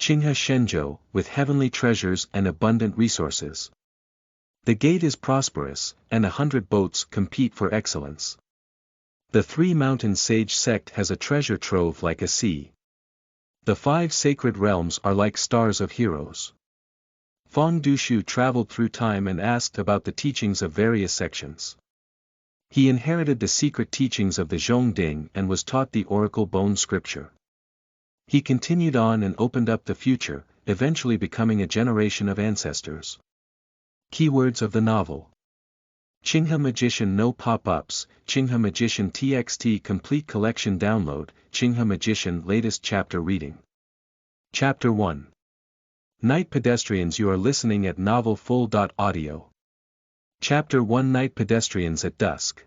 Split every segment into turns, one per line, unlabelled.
Qinghe Shenzhou, with heavenly treasures and abundant resources. The gate is prosperous, and 100 boats compete for excellence. The Three Mountains Sage Sect has a treasure trove like a sea. The 5 sacred realms are like stars of heroes. Fang Dushu traveled through time and asked about the teachings of various sections. He inherited the secret teachings of the Zhong Ding and was taught the oracle bone scripture. He continued on and opened up the future, eventually becoming a generation of ancestors. Keywords of the novel: Qinghe Magician no pop-ups, Qinghe Magician TXT complete collection download, Qinghe Magician latest chapter reading. Chapter 1. Night Pedestrians. You are listening at Novel Full.audio. Chapter 1. Night Pedestrians. At dusk,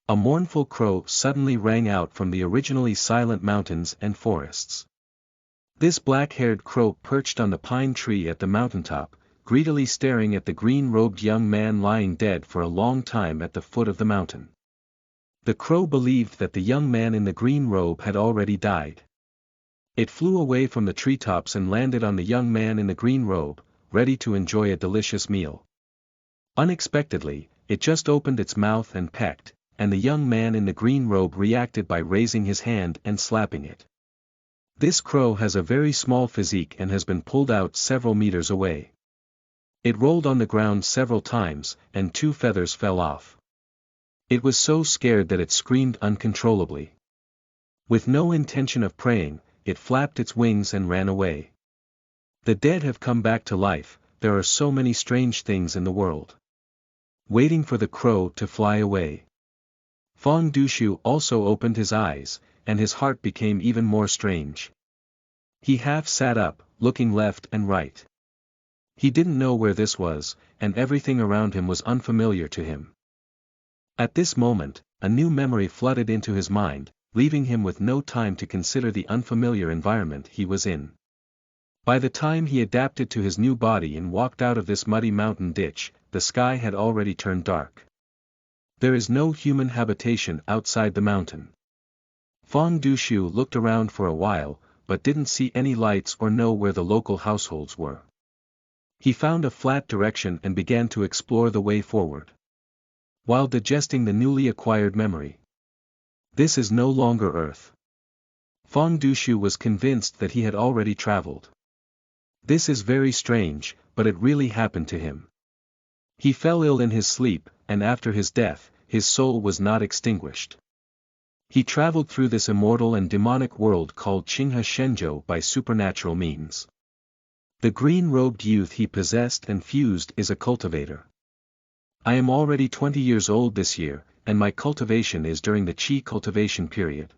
a mournful crow suddenly rang out from the originally silent mountains and forests. This black-haired crow perched on the pine tree at the mountaintop, greedily staring at the green-robed young man lying dead for a long time at the foot of the mountain. The crow believed that the young man in the green robe had already died. It flew away from the treetops and landed on the young man in the green robe, ready to enjoy a delicious meal. Unexpectedly, it just opened its mouth and pecked, and the young man in the green robe reacted by raising his hand and slapping it. This crow has a very small physique and has been pulled out several meters away. It rolled on the ground several times, and 2 feathers fell off. It was so scared that it screamed uncontrollably. With no intention of preying, it flapped its wings and ran away. The dead have come back to life. There are so many strange things in the world. Waiting for the crow to fly away. Fang Dushu also opened his eyes, and his heart became even more strange. He half sat up, looking left and right. He didn't know where this was, and everything around him was unfamiliar to him. At this moment, a new memory flooded into his mind, leaving him with no time to consider the unfamiliar environment he was in. By the time he adapted to his new body and walked out of this muddy mountain ditch, the sky had already turned dark. There is no human habitation outside the mountain. Fang Dushu looked around for a while, but didn't see any lights or know where the local households were. He found a flat direction and began to explore the way forward, while digesting the newly acquired memory. This is no longer Earth. Fang Dushu was convinced that he had already traveled. This is very strange, but it really happened to him. He fell ill in his sleep, and after his death, his soul was not extinguished. He traveled through this immortal and demonic world called Qinghe Shenzhou by supernatural means. The green-robed youth he possessed and fused is a cultivator. I am already 20 years old this year, and my cultivation is during the Qi cultivation period.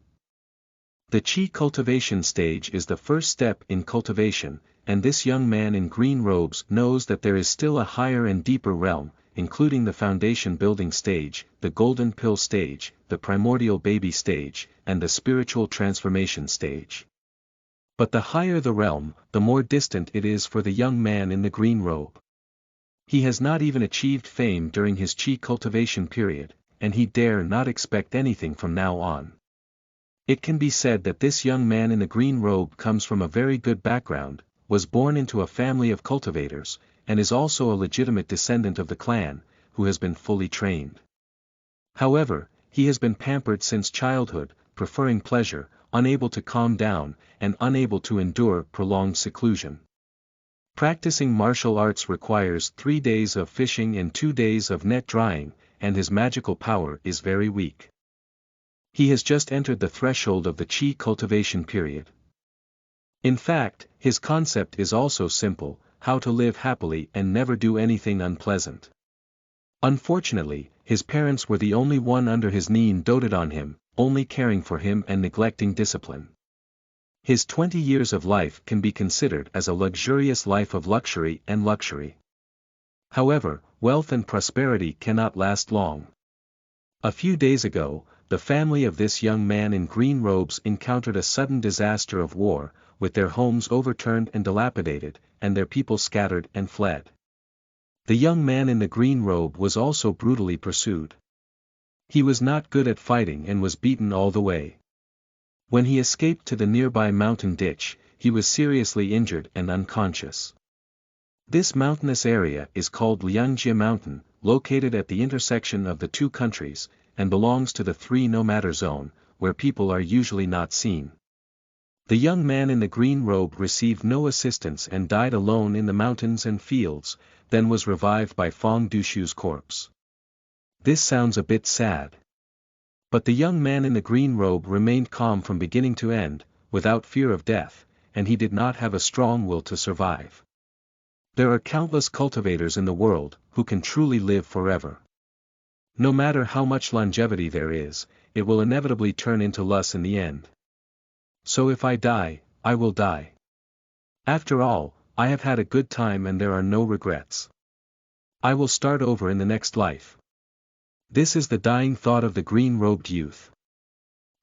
The Qi cultivation stage is the first step in cultivation, and this young man in green robes knows that there is still a higher and deeper realm, including the foundation building stage, the golden pill stage, the primordial baby stage, and the spiritual transformation stage. But the higher the realm, the more distant it is for the young man in the green robe. He has not even achieved fame during his Qi cultivation period, and he dare not expect anything from now on. It can be said that this young man in the green robe comes from a very good background, was born into a family of cultivators, and is also a legitimate descendant of the clan, who has been fully trained. However, he has been pampered since childhood, preferring pleasure, unable to calm down, and unable to endure prolonged seclusion. Practicing martial arts requires 3 days of fishing and 2 days of net drying, and his magical power is very weak. He has just entered the threshold of the Qi cultivation period. In fact, his concept is also simple: how to live happily and never do anything unpleasant. Unfortunately, his parents were the only one under his knee and doted on him, only caring for him and neglecting discipline. His 20 years of life can be considered as a luxurious life of luxury and luxury. However, wealth and prosperity cannot last long. A few days ago, the family of this young man in green robes encountered a sudden disaster of war, with their homes overturned and dilapidated, and their people scattered and fled. The young man in the green robe was also brutally pursued. He was not good at fighting and was beaten all the way. When he escaped to the nearby mountain ditch, he was seriously injured and unconscious. This mountainous area is called Liangjie Mountain, located at the intersection of the two countries, and belongs to the 3 no matter zone, where people are usually not seen. The young man in the green robe received no assistance and died alone in the mountains and fields, then was revived by Fang Dushu's corpse. This sounds a bit sad. But the young man in the green robe remained calm from beginning to end, without fear of death, and he did not have a strong will to survive. There are countless cultivators in the world who can truly live forever. No matter how much longevity there is, it will inevitably turn into loss in the end. So if I die, I will die. After all, I have had a good time and there are no regrets. I will start over in the next life. This is the dying thought of the green-robed youth.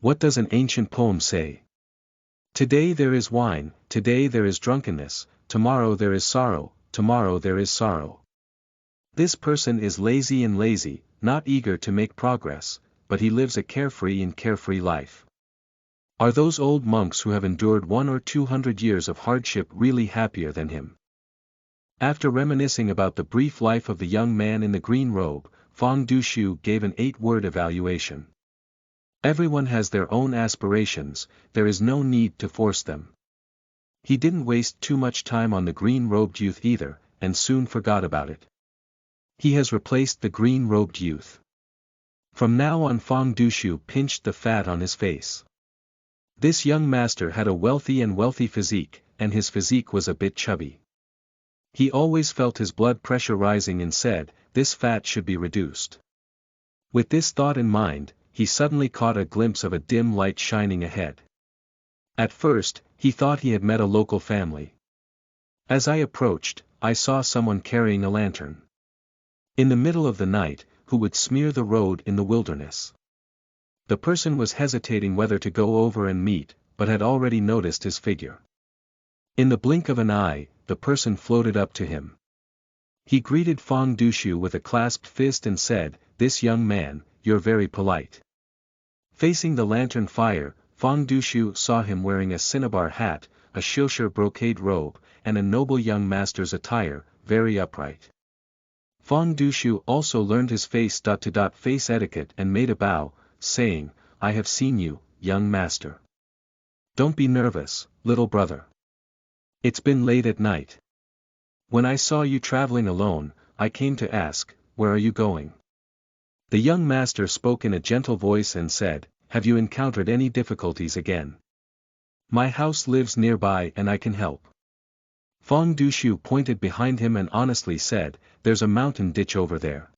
What does an ancient poem say? Today there is wine, today there is drunkenness, tomorrow there is sorrow, tomorrow there is sorrow. This person is lazy and lazy, not eager to make progress, but he lives a carefree and carefree life. Are those old monks who have endured 100 or 200 years of hardship really happier than him? After reminiscing about the brief life of the young man in the green robe, Fang Dushu gave an 8-word evaluation. Everyone has their own aspirations, there is no need to force them. He didn't waste too much time on the green-robed youth either, and soon forgot about it. He has replaced the green-robed youth. From now on, Fang Dushu pinched the fat on his face. This young master had a wealthy physique, and his physique was a bit chubby. He always felt his blood pressure rising and said, this fat should be reduced. With this thought in mind, he suddenly caught a glimpse of a dim light shining ahead. At first, he thought he had met a local family. As I approached, I saw someone carrying a lantern. In the middle of the night, who would smear the road in the wilderness? The person was hesitating whether to go over and meet, but had already noticed his figure. In the blink of an eye, the person floated up to him. He greeted Fang Dushu with a clasped fist and said, "This young man, you're very polite." Facing the lantern fire, Fang Dushu saw him wearing a cinnabar hat, a Shilshire brocade robe, and a noble young master's attire, very upright. Fang Dushu also learned his face etiquette and made a bow, saying, "I have seen you, young master. Don't be nervous, little brother. It's been late at night. When I saw you traveling alone, I came to ask, where are you going?" The young master spoke in a gentle voice and said, "Have you encountered any difficulties again? My house lives nearby and I can help." Fang Dushu pointed behind him and honestly said, "There's a mountain ditch over there.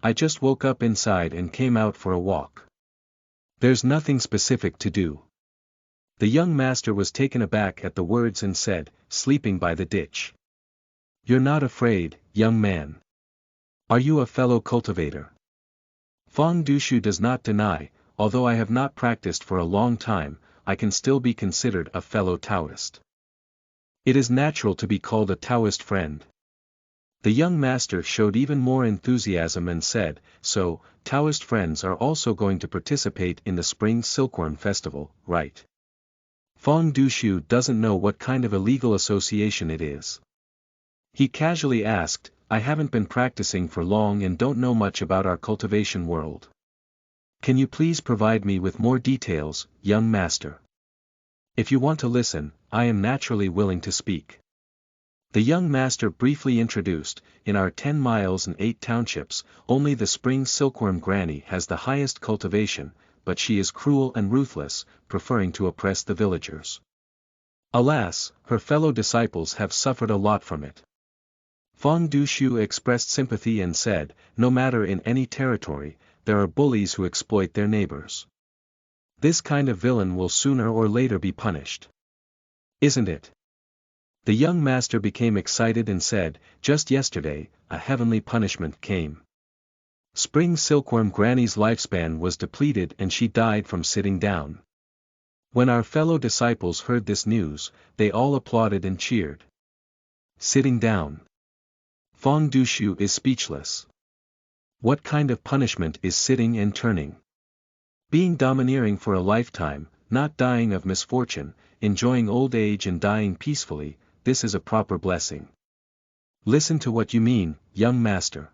I just woke up inside and came out for a walk. There's nothing specific to do." The young master was taken aback at the words and said, "Sleeping by the ditch. You're not afraid, young man? Are you a fellow cultivator?" Fang Dushu does not deny, "Although I have not practiced for a long time, I can still be considered a fellow Taoist. It is natural to be called a Taoist friend." The young master showed even more enthusiasm and said, "So, Taoist friends are also going to participate in the spring Silkworm festival, right?" Fang Dushu doesn't know what kind of illegal association it is. He casually asked, "I haven't been practicing for long and don't know much about our cultivation world. Can you please provide me with more details, young master? If you want to listen, I am naturally willing to speak." The young master briefly introduced, "In our 10 miles and 8 townships, only the spring silkworm granny has the highest cultivation, but she is cruel and ruthless, preferring to oppress the villagers. Alas, her fellow disciples have suffered a lot from it." Fang Dushu expressed sympathy and said, "No matter in any territory, there are bullies who exploit their neighbors. This kind of villain will sooner or later be punished. Isn't it?" The young master became excited and said, "Just yesterday, a heavenly punishment came. Spring silkworm granny's lifespan was depleted and she died from sitting down. When our fellow disciples heard this news, they all applauded and cheered." Sitting down. Fang Dushu is speechless. What kind of punishment is sitting and turning? Being domineering for a lifetime, not dying of misfortune, enjoying old age and dying peacefully, this is a proper blessing. Listen to what you mean, young master.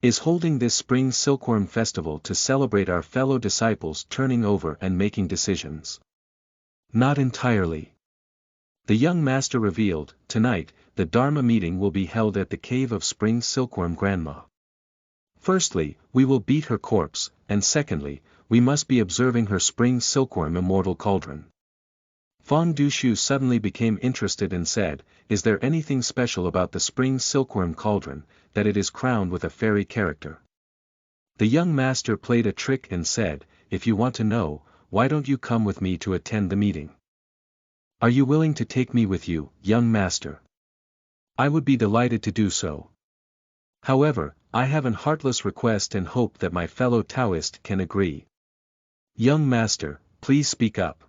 Is holding this spring Silkworm festival to celebrate our fellow disciples turning over and making decisions? Not entirely. The young master revealed, tonight, the Dharma meeting will be held at the cave of Spring Silkworm Grandma. Firstly, we will beat her corpse, and secondly, we must be observing her Spring Silkworm immortal cauldron. Fang Dushu suddenly became interested and said, is there anything special about the Spring Silkworm cauldron, that it is crowned with a fairy character? The young master played a trick and said, if you want to know, why don't you come with me to attend the meeting? Are you willing to take me with you, young master? I would be delighted to do so. However, I have an heartless request and hope that my fellow Taoist can agree. Young master, please speak up.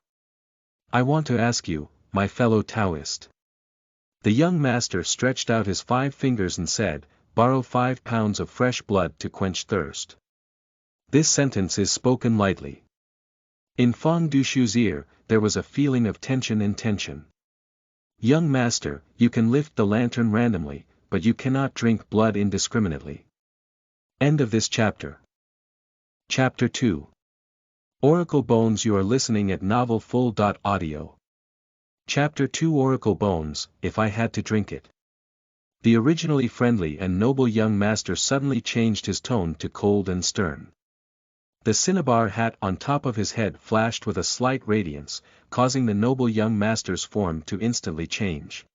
I want to ask you, my fellow Taoist. The young master stretched out his 5 fingers and said, borrow 5 pounds of fresh blood to quench thirst. This sentence is spoken lightly. In Fang Dushu's ear, there was a feeling of tension and tension. Young master, you can lift the lantern randomly, but you cannot drink blood indiscriminately. End of this chapter. Chapter 2. Oracle Bones. You are listening at novelfull.audio. Chapter 2. Oracle Bones, If I Had to Drink It. The originally friendly and noble young master suddenly changed his tone to cold and stern. The cinnabar hat on top of his head flashed with a slight radiance, causing the noble young master's form to instantly change.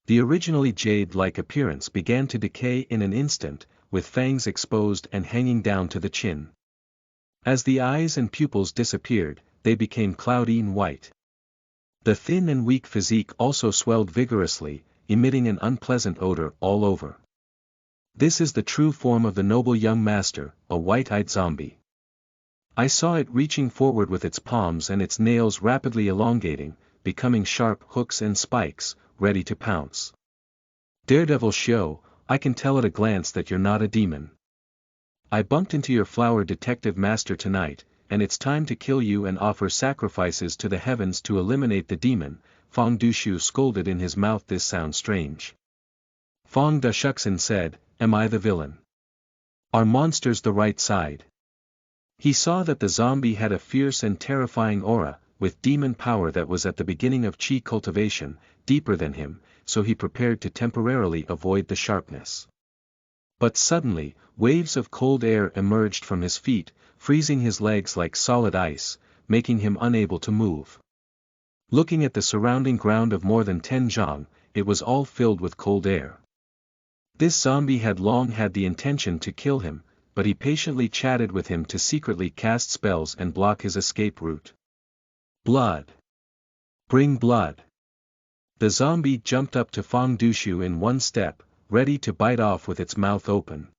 The originally jade-like appearance began to decay in an instant, with fangs exposed and hanging down to the chin. As the eyes and pupils disappeared, they became cloudy and white. The thin and weak physique also swelled vigorously, emitting an unpleasant odor all over. This is the true form of the noble young master, a white-eyed zombie. I saw it reaching forward with its palms and its nails rapidly elongating, becoming sharp hooks and spikes, ready to pounce. Daredevil show, I can tell at a glance that you're not a demon. I bumped into your flower detective master tonight, and it's time to kill you and offer sacrifices to the heavens to eliminate the demon. Fang Dushu scolded in his mouth. This sounds strange. Fang Dushu said, am I the villain? Are monsters the right side? He saw that the zombie had a fierce and terrifying aura, with demon power that was at the beginning of Qi cultivation, deeper than him, so he prepared to temporarily avoid the sharpness. But suddenly, waves of cold air emerged from his feet, freezing his legs like solid ice, making him unable to move. Looking at the surrounding ground of more than 10 zhang, it was all filled with cold air. This zombie had long had the intention to kill him, but he patiently chatted with him to secretly cast spells and block his escape route. Blood. Bring blood. The zombie jumped up to Fang Dushu in one step, ready to bite off with its mouth open.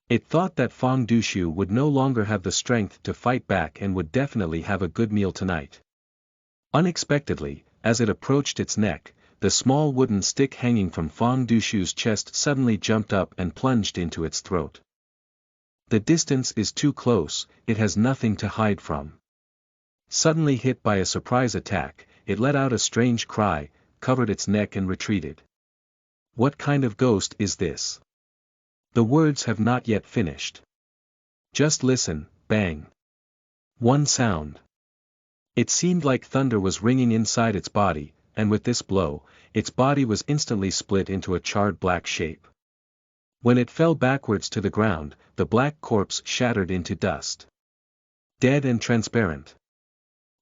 It thought that Fang Dushu would no longer have the strength to fight back and would definitely have a good meal tonight. Unexpectedly, as it approached its neck, the small wooden stick hanging from Fang Dushu's chest suddenly jumped up and plunged into its throat. The distance is too close, it has nothing to hide from. Suddenly hit by a surprise attack, it let out a strange cry, covered its neck and retreated. What kind of ghost is this? The words have not yet finished. Just listen, bang. One sound. It seemed like thunder was ringing inside its body, and with this blow, its body was instantly split into a charred black shape. When it fell backwards to the ground, the black corpse shattered into dust. Dead and transparent.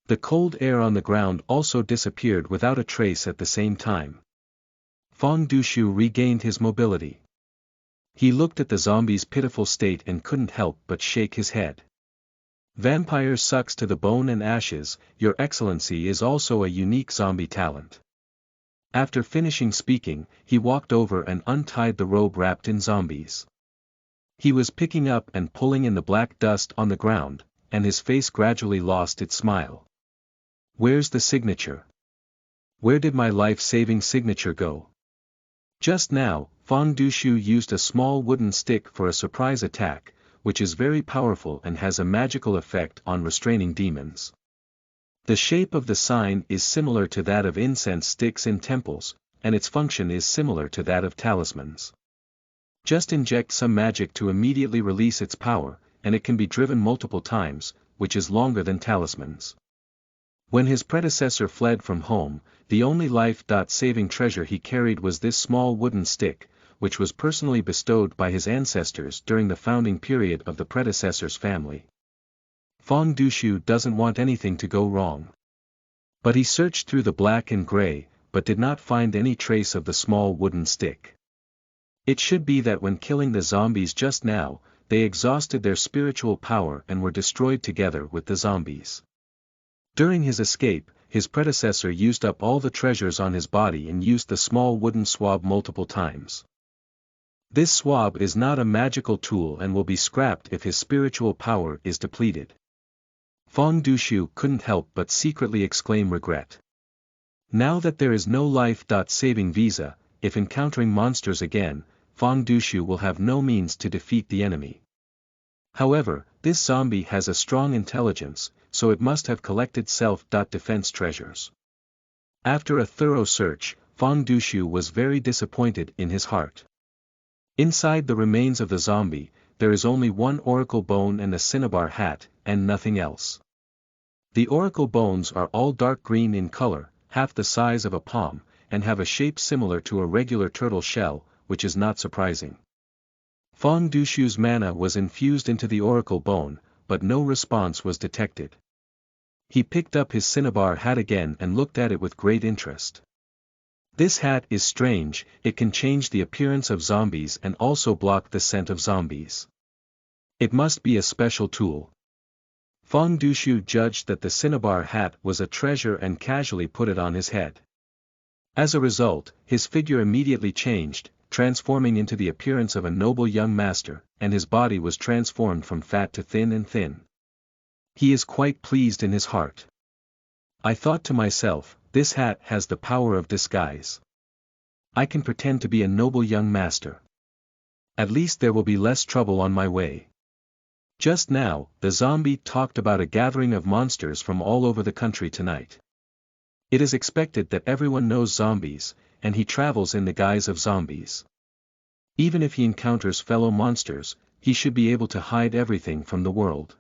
The cold air on the ground also disappeared without a trace at the same time. Fang Dushu regained his mobility. He looked at the zombie's pitiful state and couldn't help but shake his head. Vampire sucks to the bone and ashes, Your Excellency is also a unique zombie talent. After finishing speaking, he walked over and untied the robe wrapped in zombies. He was picking up and pulling in the black dust on the ground, and his face gradually lost its smile. Where's the signature? Where did my life-saving signature go? Just now, Fang Dushu used a small wooden stick for a surprise attack, which is very powerful and has a magical effect on restraining demons. The shape of the sign is similar to that of incense sticks in temples, and its function is similar to that of talismans. Just inject some magic to immediately release its power, and it can be driven multiple times, which is longer than talismans. When his predecessor fled from home, the only life-saving treasure he carried was this small wooden stick, which was personally bestowed by his ancestors during the founding period of the predecessor's family. Fang Dushu doesn't want anything to go wrong. But he searched through the black and gray, but did not find any trace of the small wooden stick. It should be that when killing the zombies just now, they exhausted their spiritual power and were destroyed together with the zombies. During his escape, his predecessor used up all the treasures on his body and used the small wooden swab multiple times. This swab is not a magical tool and will be scrapped if his spiritual power is depleted. Fang Dushu couldn't help but secretly exclaim regret. Now that there is no life-saving visa, if encountering monsters again, Fang Dushu will have no means to defeat the enemy. However, this zombie has a strong intelligence, so it must have collected self-defense treasures. After a thorough search, Fang Dushu was very disappointed in his heart. Inside the remains of the zombie, there is only one oracle bone and a cinnabar hat, and nothing else. The oracle bones are all dark green in color, half the size of a palm, and have a shape similar to a regular turtle shell, which is not surprising. Fang Dushu's mana was infused into the oracle bone, but no response was detected. He picked up his cinnabar hat again and looked at it with great interest. This hat is strange, it can change the appearance of zombies and also block the scent of zombies. It must be a special tool. Fang Dushu judged that the cinnabar hat was a treasure and casually put it on his head. As a result, his figure immediately changed, transforming into the appearance of a noble young master, and his body was transformed from fat to thin and thin. He is quite pleased in his heart. I thought to myself, this hat has the power of disguise. I can pretend to be a noble young master. At least there will be less trouble on my way. Just now, the zombie talked about a gathering of monsters from all over the country tonight. It is expected that everyone knows zombies, and he travels in the guise of zombies. Even if he encounters fellow monsters, he should be able to hide everything from the world.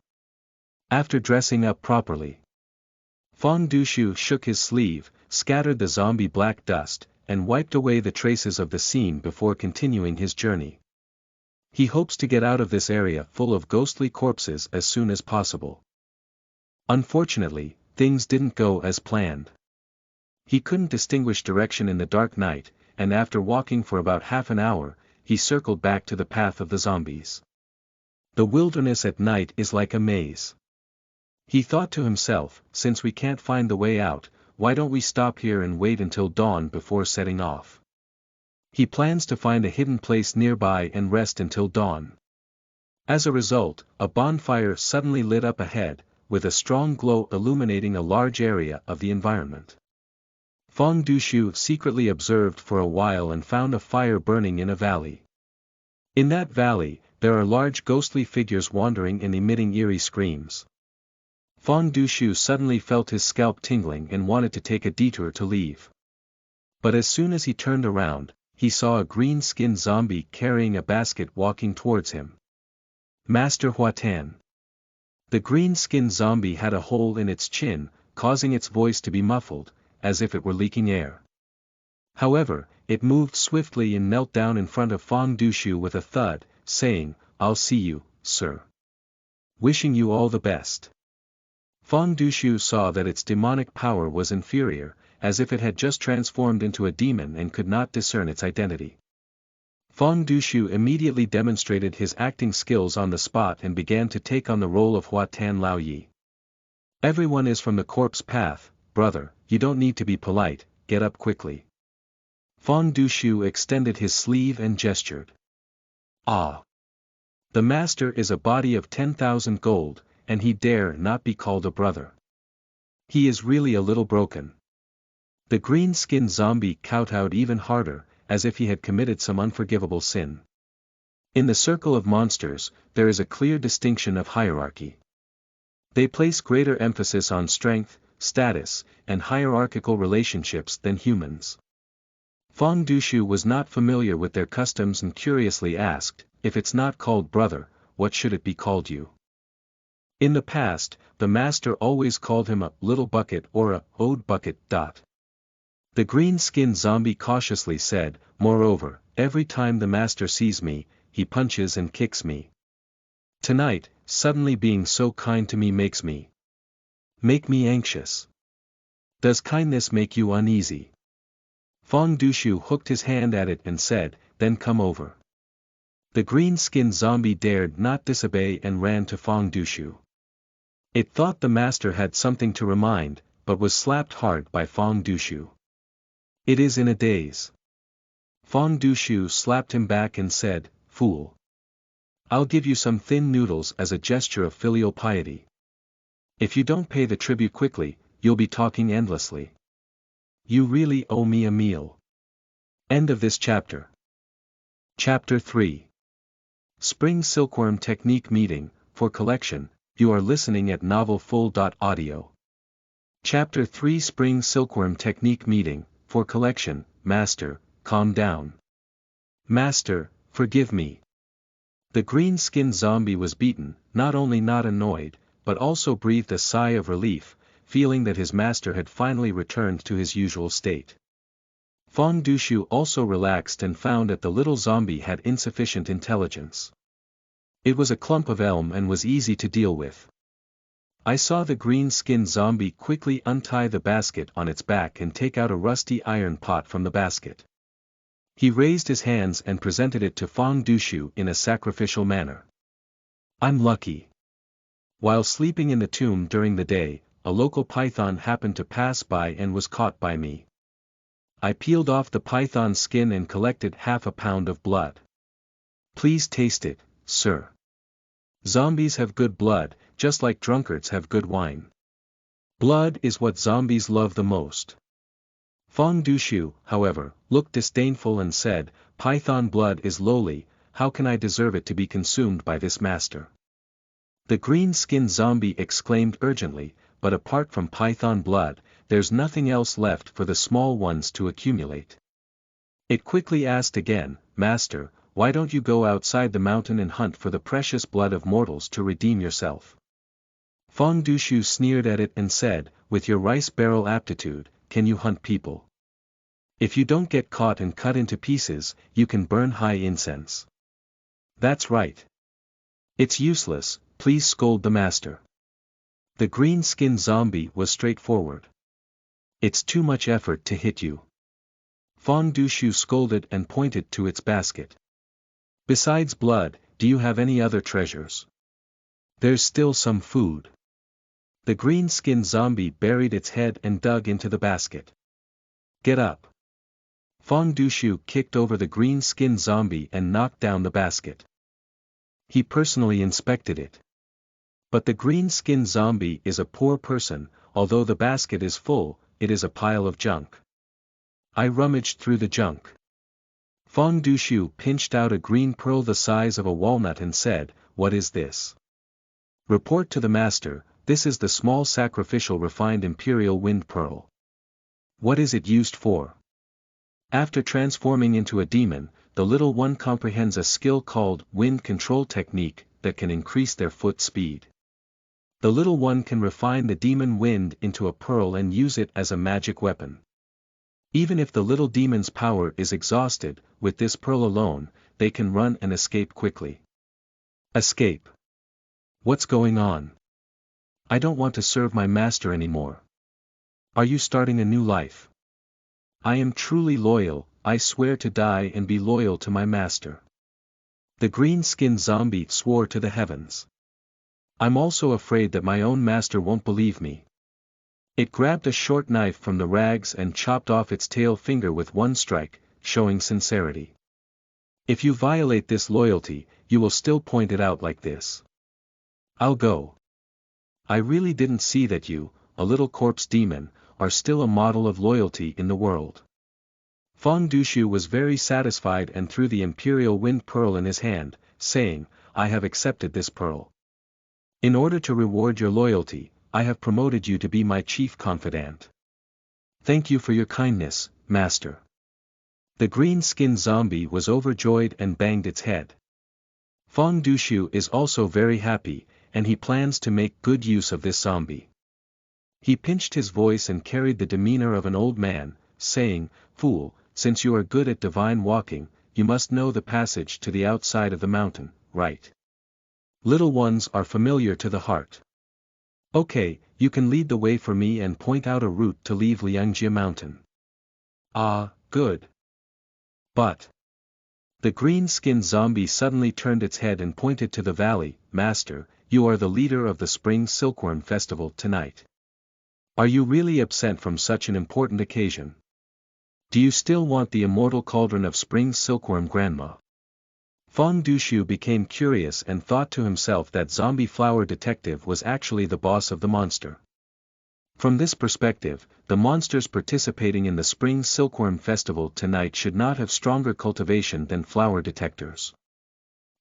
After dressing up properly, Fang Dushu shook his sleeve, scattered the zombie black dust, and wiped away the traces of the scene before continuing his journey. He hopes to get out of this area full of ghostly corpses as soon as possible. Unfortunately, things didn't go as planned. He couldn't distinguish direction in the dark night, and after walking for about half an hour, he circled back to the path of the zombies. The wilderness at night is like a maze. He thought to himself, since we can't find the way out, why don't we stop here and wait until dawn before setting off? He plans to find a hidden place nearby and rest until dawn. As a result, a bonfire suddenly lit up ahead, with a strong glow illuminating a large area of the environment. Fang Dushu secretly observed for a while and found a fire burning in a valley. In that valley, there are large ghostly figures wandering and emitting eerie screams. Fang Dushu suddenly felt his scalp tingling and wanted to take a detour to leave. But as soon as he turned around, he saw a green-skinned zombie carrying a basket walking towards him. Master Huatan. The green-skinned zombie had a hole in its chin, causing its voice to be muffled, as if it were leaking air. However, it moved swiftly and knelt down in front of Fang Dushu with a thud, saying, "I'll see you, sir. Wishing you all the best." Fang Dushu saw that its demonic power was inferior, as if it had just transformed into a demon and could not discern its identity. Fang Dushu immediately demonstrated his acting skills on the spot and began to take on the role of Huatan Laoyi. "Everyone is from the corpse path, brother, you don't need to be polite, get up quickly." Fang Dushu extended his sleeve and gestured. "Ah! The master is a body of 10,000 gold, and he dare not be called a brother. He is really a little broken." The green-skinned zombie kowtowed even harder, as if he had committed some unforgivable sin. In the circle of monsters, there is a clear distinction of hierarchy. They place greater emphasis on strength, status, and hierarchical relationships than humans. Fang Dushu was not familiar with their customs and curiously asked, if it's not called brother, what should it be called you? In the past, the master always called him a little bucket or a old bucket. The green-skinned zombie cautiously said, moreover, every time the master sees me, he punches and kicks me. Tonight, suddenly being so kind to me makes me anxious. Does kindness make you uneasy? Fang Dushu hooked his hand at it and said, then come over. The green-skinned zombie dared not disobey and ran to Fang Dushu. It thought the master had something to remind, but was slapped hard by Fang Dushu. It is in a daze. Fang Dushu slapped him back and said, fool. I'll give you some thin noodles as a gesture of filial piety. If you don't pay the tribute quickly, you'll be talking endlessly. You really owe me a meal. End of this chapter. Chapter 3. Spring Silkworm Technique Meeting, for collection, you are listening at novelfull.audio. Chapter 3 Spring Silkworm Technique Meeting, for collection, Master, calm down. Master, forgive me. The green-skinned zombie was beaten, not only not annoyed, but also breathed a sigh of relief, feeling that his master had finally returned to his usual state. Fang Dushu also relaxed and found that the little zombie had insufficient intelligence. It was a clump of elm and was easy to deal with. I saw the green-skinned zombie quickly untie the basket on its back and take out a rusty iron pot from the basket. He raised his hands and presented it to Fang Dushu in a sacrificial manner. I'm lucky. While sleeping in the tomb during the day, a local python happened to pass by and was caught by me. I peeled off the python's skin and collected half a pound of blood. Please taste it, sir. Zombies have good blood, just like drunkards have good wine. Blood is what zombies love the most. Fang Dushu, however, looked disdainful and said, python blood is lowly, how can I deserve it to be consumed by this master? The green-skinned zombie exclaimed urgently, but apart from python blood, there's nothing else left for the small ones to accumulate. It quickly asked again, Master, why don't you go outside the mountain and hunt for the precious blood of mortals to redeem yourself? Fang Dushu sneered at it and said, with your rice barrel aptitude, can you hunt people? If you don't get caught and cut into pieces, you can burn high incense. That's right. It's useless, please scold the master. The green-skinned zombie was straightforward. It's too much effort to hit you. Fang Dushu scolded and pointed to its basket. Besides blood, do you have any other treasures? There's still some food. The green-skinned zombie buried its head and dug into the basket. Get up. Fang Dushu kicked over the green-skinned zombie and knocked down the basket. He personally inspected it. But the green-skinned zombie is a poor person, although the basket is full, it is a pile of junk. I rummaged through the junk. Fang Dushu pinched out a green pearl the size of a walnut and said, what is this? Report to the master, this is the small sacrificial refined imperial wind pearl. What is it used for? After transforming into a demon, the little one comprehends a skill called wind control technique that can increase their foot speed. The little one can refine the demon wind into a pearl and use it as a magic weapon. Even if the little demon's power is exhausted, with this pearl alone, they can run and escape quickly. Escape. What's going on? I don't want to serve my master anymore. Are you starting a new life? I am truly loyal, I swear to die and be loyal to my master. The green-skinned zombie swore to the heavens. I'm also afraid that my own master won't believe me. It grabbed a short knife from the rags and chopped off its tail finger with one strike, showing sincerity. If you violate this loyalty, you will still point it out like this. I'll go. I really didn't see that you, a little corpse demon, are still a model of loyalty in the world. Fang Dushu was very satisfied and threw the imperial wind pearl in his hand, saying, I have accepted this pearl. In order to reward your loyalty, I have promoted you to be my chief confidant. Thank you for your kindness, master. The green-skinned zombie was overjoyed and banged its head. Fang Dushu is also very happy, and he plans to make good use of this zombie. He pinched his voice and carried the demeanor of an old man, saying, "Fool, since you are good at divine walking, you must know the passage to the outside of the mountain, right? Little ones are familiar to the heart. Okay, you can lead the way for me and point out a route to leave Liangjie Mountain." Ah, good. But the green-skinned zombie suddenly turned its head and pointed to the valley. "Master, you are the leader of the Spring Silkworm Festival tonight. Are you really absent from such an important occasion? Do you still want the immortal cauldron of Spring Silkworm, Grandma?" Fang Dushu became curious and thought to himself that Zombie Flower Detective was actually the boss of the monster. From this perspective, the monsters participating in the Spring Silkworm Festival tonight should not have stronger cultivation than flower detectors.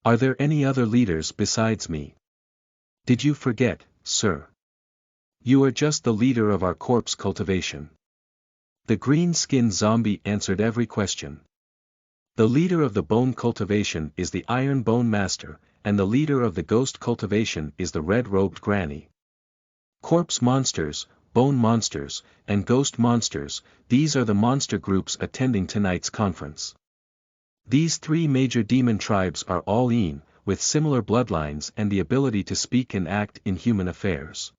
Are there any other leaders besides me? Did you forget, sir? You are just the leader of our corpse cultivation. The green-skinned zombie answered every question. The leader of the bone cultivation is the Iron Bone Master, and the leader of the ghost cultivation is the red-robed Granny. Corpse monsters, bone monsters, and ghost monsters, these are the monster groups attending tonight's conference. These three major demon tribes are all in, with similar bloodlines and the ability to speak and act in human affairs.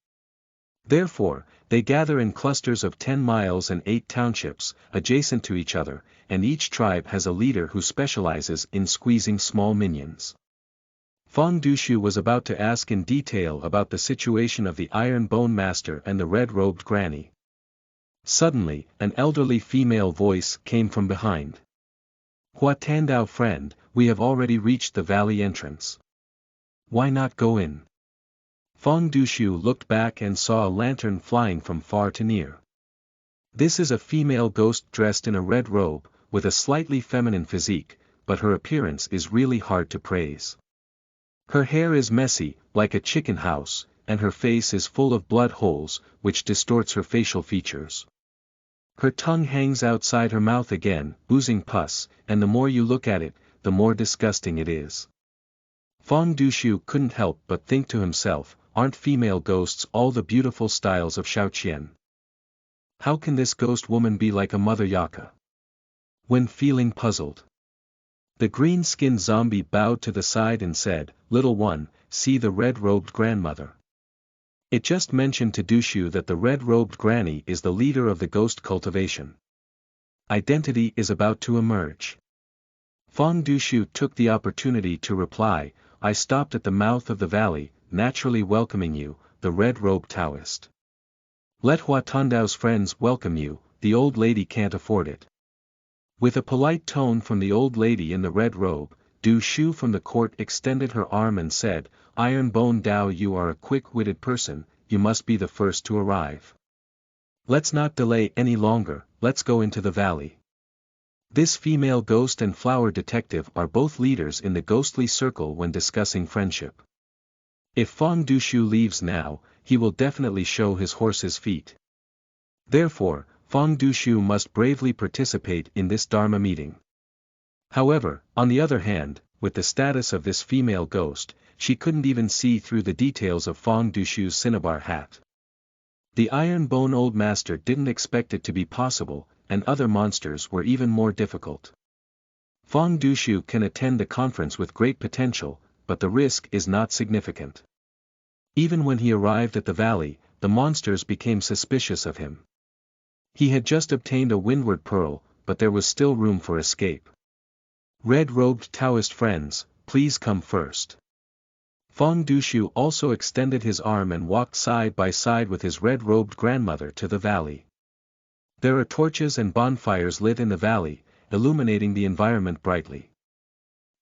Therefore, they gather in clusters of 10 miles and 8 townships, adjacent to each other, and each tribe has a leader who specializes in squeezing small minions. Fang Dushu was about to ask in detail about the situation of the Iron Bone Master and the red-robed Granny. Suddenly, an elderly female voice came from behind. "Hua Tandao friend, we have already reached the valley entrance. Why not go in?" Fang Dushu looked back and saw a lantern flying from far to near. This is a female ghost dressed in a red robe, with a slightly feminine physique, but her appearance is really hard to praise. Her hair is messy, like a chicken house, and her face is full of blood holes, which distorts her facial features. Her tongue hangs outside her mouth again, oozing pus, and the more you look at it, the more disgusting it is. Fang Dushu couldn't help but think to himself, aren't female ghosts all the beautiful styles of Shaoqian? How can this ghost woman be like a mother Yaka? When feeling puzzled, the green-skinned zombie bowed to the side and said, "Little one, see the red-robed grandmother. It just mentioned to Dushu that the red-robed Granny is the leader of the ghost cultivation. Identity is about to emerge." Fang Dushu took the opportunity to reply, "I stopped at the mouth of the valley, naturally welcoming you, the red-robed Taoist. Let Hua Tandao's friends welcome you, the old lady can't afford it." With a polite tone from the old lady in the red robe, Du Shu from the court extended her arm and said, "Iron Bone Dao, you are a quick-witted person, you must be the first to arrive. Let's not delay any longer, let's go into the valley." This female ghost and flower detective are both leaders in the ghostly circle when discussing friendship. If Fang Dushu leaves now, he will definitely show his horse's feet. Therefore, Fang Dushu must bravely participate in this Dharma meeting. However, on the other hand, with the status of this female ghost, she couldn't even see through the details of Fang Dushu's cinnabar hat. The Iron Bone Old Master didn't expect it to be possible, and other monsters were even more difficult. Fang Dushu can attend the conference with great potential, but the risk is not significant. Even when he arrived at the valley, the monsters became suspicious of him. He had just obtained a windward pearl, but there was still room for escape. "Red-robed Taoist friends, please come first." Fang Dushu also extended his arm and walked side by side with his red-robed grandmother to the valley. There are torches and bonfires lit in the valley, illuminating the environment brightly.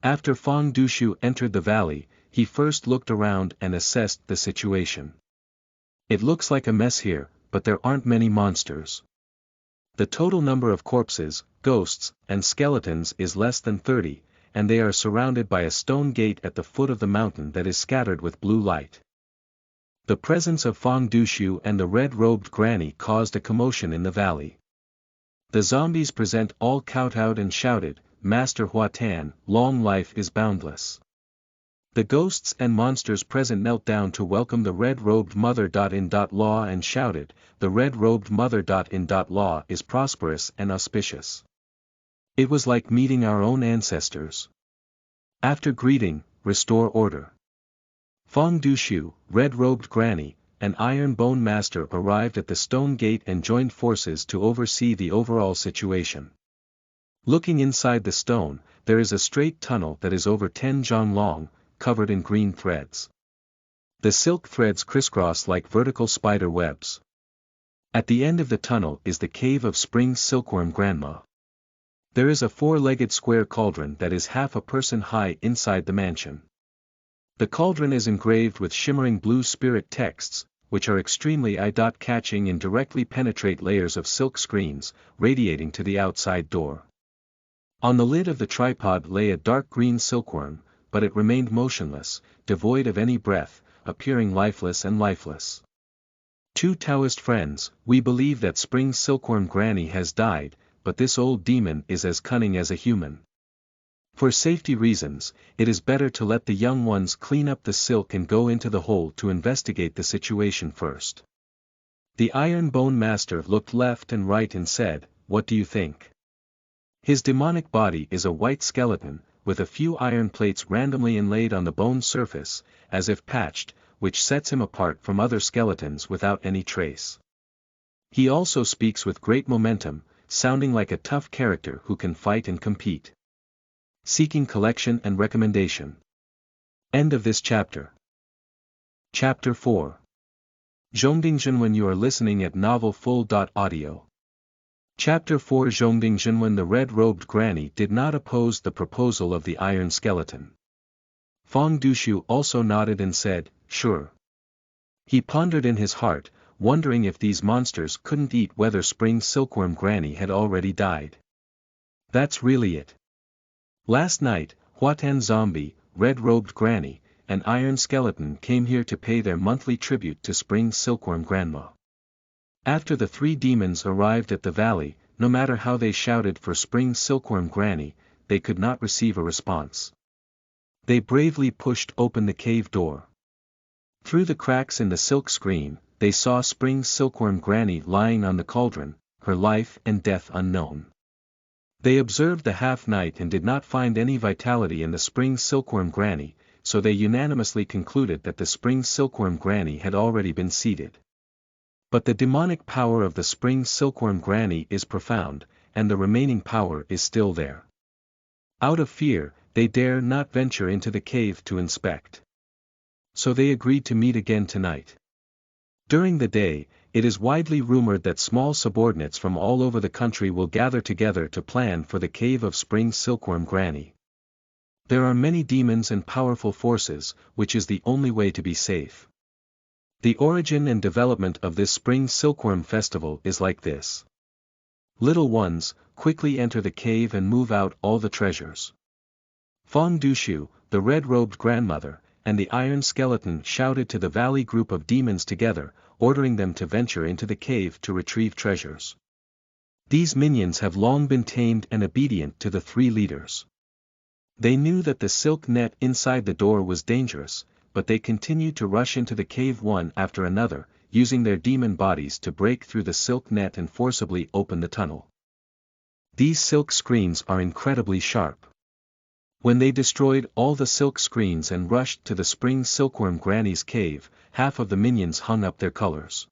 After Fang Dushu entered the valley, he first looked around and assessed the situation. It looks like a mess here, but there aren't many monsters. The total number of corpses, ghosts, and skeletons is less than 30, and they are surrounded by a stone gate at the foot of the mountain that is scattered with blue light. The presence of Fang Dushu and the red-robed granny caused a commotion in the valley. The zombies present all kowtowed and shouted, "Master Huatan, long life is boundless." The ghosts and monsters present knelt down to welcome the red-robed mother.in.law and shouted, "The red-robed mother.in.law is prosperous and auspicious." It was like meeting our own ancestors. After greeting, restore order. Fang Dushu, red-robed granny, and Iron Bone Master arrived at the stone gate and joined forces to oversee the overall situation. Looking inside the stone, there is a straight tunnel that is over 10 zhang long, covered in green threads. The silk threads crisscross like vertical spider webs. At the end of the tunnel is the cave of Spring Silkworm Grandma. There is a four-legged square cauldron that is half a person high inside the mansion. The cauldron is engraved with shimmering blue spirit texts, which are extremely eye-catching and directly penetrate layers of silk screens, radiating to the outside door. On the lid of the tripod lay a dark green silkworm, but it remained motionless, devoid of any breath, appearing lifeless and lifeless. Two Taoist friends, we believe that Spring Silkworm Granny has died, but this old demon is as cunning as a human. For safety reasons, it is better to let the young ones clean up the silk and go into the hole to investigate the situation first. The Iron Bone Master looked left and right and said, "What do you think?" His demonic body is a white skeleton, with a few iron plates randomly inlaid on the bone surface, as if patched, which sets him apart from other skeletons without any trace. He also speaks with great momentum, sounding like a tough character who can fight and compete. Seeking collection and recommendation. End of this chapter. Chapter 4. Zhongding Zhenwen. You are listening at novelfull.audio. Chapter 4. Zhongding Zhenwen. The red-robed granny did not oppose the proposal of the iron skeleton. Fang Dushu also nodded and said, "Sure." He pondered in his heart, wondering if these monsters couldn't eat whether Spring Silkworm Granny had already died. That's really it. Last night, Huatan Zombie, red-robed granny, and Iron Skeleton came here to pay their monthly tribute to Spring Silkworm Grandma. After the three demons arrived at the valley, no matter how they shouted for Spring Silkworm Granny, they could not receive a response. They bravely pushed open the cave door. Through the cracks in the silk screen, they saw Spring Silkworm Granny lying on the cauldron, her life and death unknown. They observed the half-night and did not find any vitality in the Spring Silkworm Granny, so they unanimously concluded that the Spring Silkworm Granny had already been seated. But the demonic power of the Spring Silkworm Granny is profound, and the remaining power is still there. Out of fear, they dare not venture into the cave to inspect. So they agreed to meet again tonight. During the day, it is widely rumored that small subordinates from all over the country will gather together to plan for the cave of Spring Silkworm Granny. There are many demons and powerful forces, which is the only way to be safe. The origin and development of this Spring Silkworm Festival is like this. Little ones, quickly enter the cave and move out all the treasures. Fang Dushu, the red-robed grandmother, and the Iron Skeleton shouted to the valley group of demons together, ordering them to venture into the cave to retrieve treasures. These minions have long been tamed and obedient to the three leaders. They knew that the silk net inside the door was dangerous, but they continued to rush into the cave one after another, using their demon bodies to break through the silk net and forcibly open the tunnel. These silk screens are incredibly sharp. When they destroyed all the silk screens and rushed to the Spring Silkworm Granny's cave, half of the minions hung up their colors.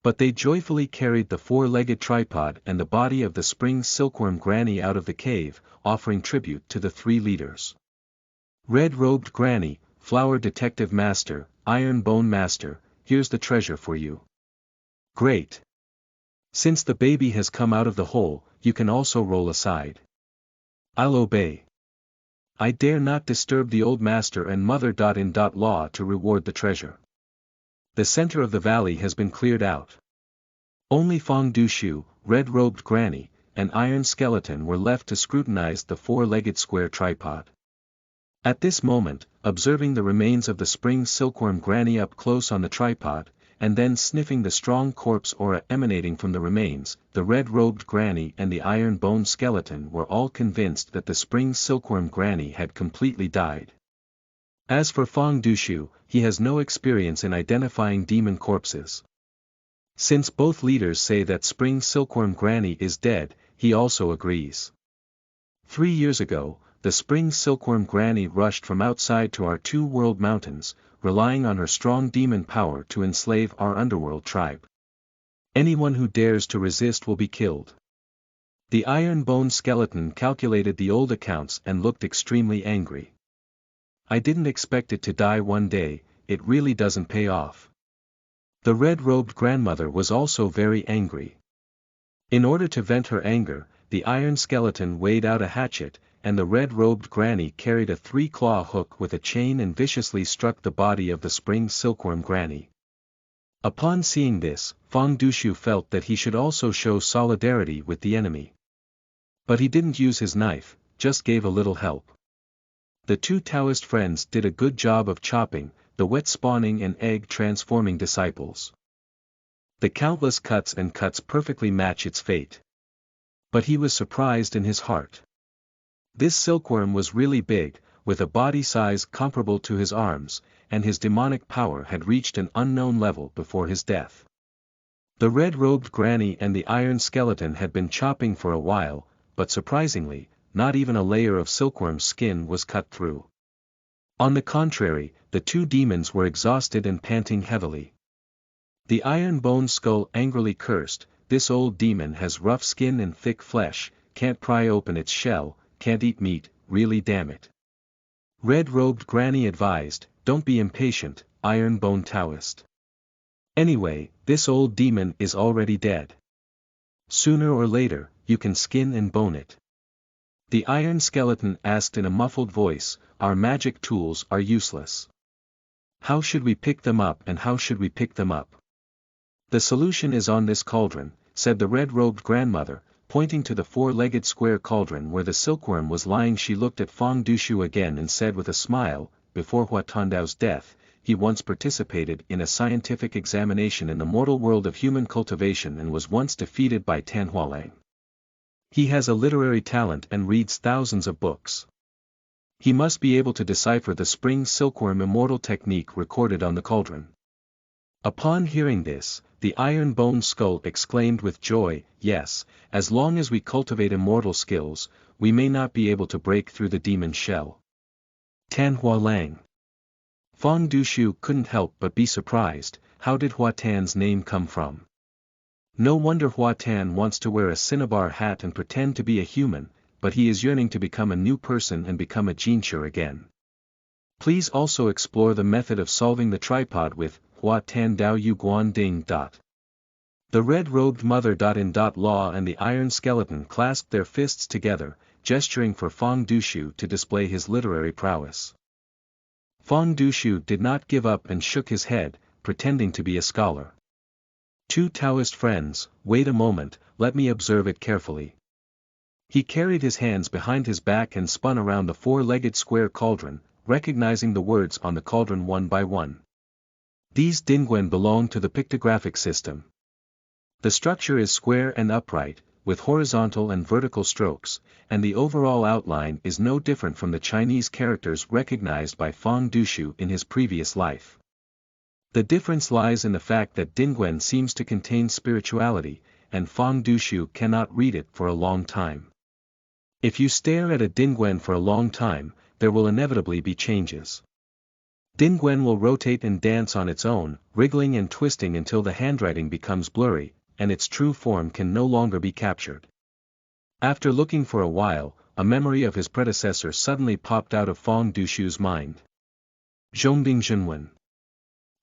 But they joyfully carried the four-legged tripod and the body of the Spring Silkworm Granny out of the cave, offering tribute to the three leaders. Red-robed Granny, Flower Detective Master, Iron Bone Master, here's the treasure for you. Great. Since the baby has come out of the hole, you can also roll aside. I'll obey. I dare not disturb the old master and mother.in.law to reward the treasure. The center of the valley has been cleared out. Only Fang Dushu, red-robed Granny, and Iron Skeleton were left to scrutinize the four-legged square tripod. At this moment, observing the remains of the spring silkworm granny up close on the tripod, and then sniffing the strong corpse aura emanating from the remains, the red-robed granny and the iron-boned skeleton were all convinced that the spring silkworm granny had completely died. As for Fang Dushu, he has no experience in identifying demon corpses. Since both leaders say that spring silkworm granny is dead, he also agrees. 3 years ago, the spring silkworm granny rushed from outside to our two world mountains, relying on her strong demon power to enslave our underworld tribe. Anyone who dares to resist will be killed. The iron-boned skeleton calculated the old accounts and looked extremely angry. I didn't expect it to die one day, it really doesn't pay off. The red-robed grandmother was also very angry. In order to vent her anger, the iron skeleton weighed out a hatchet, and the red-robed granny carried a 3-claw hook with a chain and viciously struck the body of the spring silkworm granny. Upon seeing this, Fang Dushu felt that he should also show solidarity with the enemy. But he didn't use his knife, just gave a little help. The two Taoist friends did a good job of chopping, the wet-spawning and egg-transforming disciples. The countless cuts perfectly match its fate. But he was surprised in his heart. This silkworm was really big, with a body size comparable to his arms, and his demonic power had reached an unknown level before his death. The red-robed granny and the iron skeleton had been chopping for a while, but surprisingly, not even a layer of silkworm's skin was cut through. On the contrary, the two demons were exhausted and panting heavily. The iron-boned skull angrily cursed, "This old demon has rough skin and thick flesh, can't pry open its shell, can't eat meat, really damn it." Red-robed granny advised, "Don't be impatient, iron-boned Taoist. Anyway, this old demon is already dead. Sooner or later, you can skin and bone it." The iron skeleton asked in a muffled voice, "Our magic tools are useless. How should we pick them up and how should we pick them up?" "The solution is on this cauldron," said the red-robed grandmother, pointing to the 4-legged square cauldron where the silkworm was lying. She looked at Fang Dushu again and said with a smile, "Before Hua Tandao's death, he once participated in a scientific examination in the mortal world of human cultivation and was once defeated by Tan Hualang. He has a literary talent and reads thousands of books. He must be able to decipher the spring silkworm immortal technique recorded on the cauldron." Upon hearing this, the iron-boned skull exclaimed with joy, "Yes, as long as we cultivate immortal skills, we may not be able to break through the demon's shell." Tan Hualang. Fang Dushu couldn't help but be surprised. How did Hua Tan's name come from? No wonder Hua Tan wants to wear a cinnabar hat and pretend to be a human, but he is yearning to become a new person and become a Jinshi again. Please also explore the method of solving the tripod with Hua Tan Dao Yu Guan Ding. The red-robed mother.in.law and the iron skeleton clasped their fists together, gesturing for Fang Dushu to display his literary prowess. Fang Dushu did not give up and shook his head, pretending to be a scholar. "Two Taoist friends, wait a moment, let me observe it carefully." He carried his hands behind his back and spun around the 4-legged square cauldron, recognizing the words on the cauldron one by one. These Dingwen belong to the pictographic system. The structure is square and upright, with horizontal and vertical strokes, and the overall outline is no different from the Chinese characters recognized by Fang Dushu in his previous life. The difference lies in the fact that Dingwen seems to contain spirituality, and Fang Dushu cannot read it for a long time. If you stare at a Dingwen for a long time, there will inevitably be changes. Dingwen will rotate and dance on its own, wriggling and twisting until the handwriting becomes blurry, and its true form can no longer be captured. After looking for a while, a memory of his predecessor suddenly popped out of Fang Dushu's mind. Zhongding Zhenwen.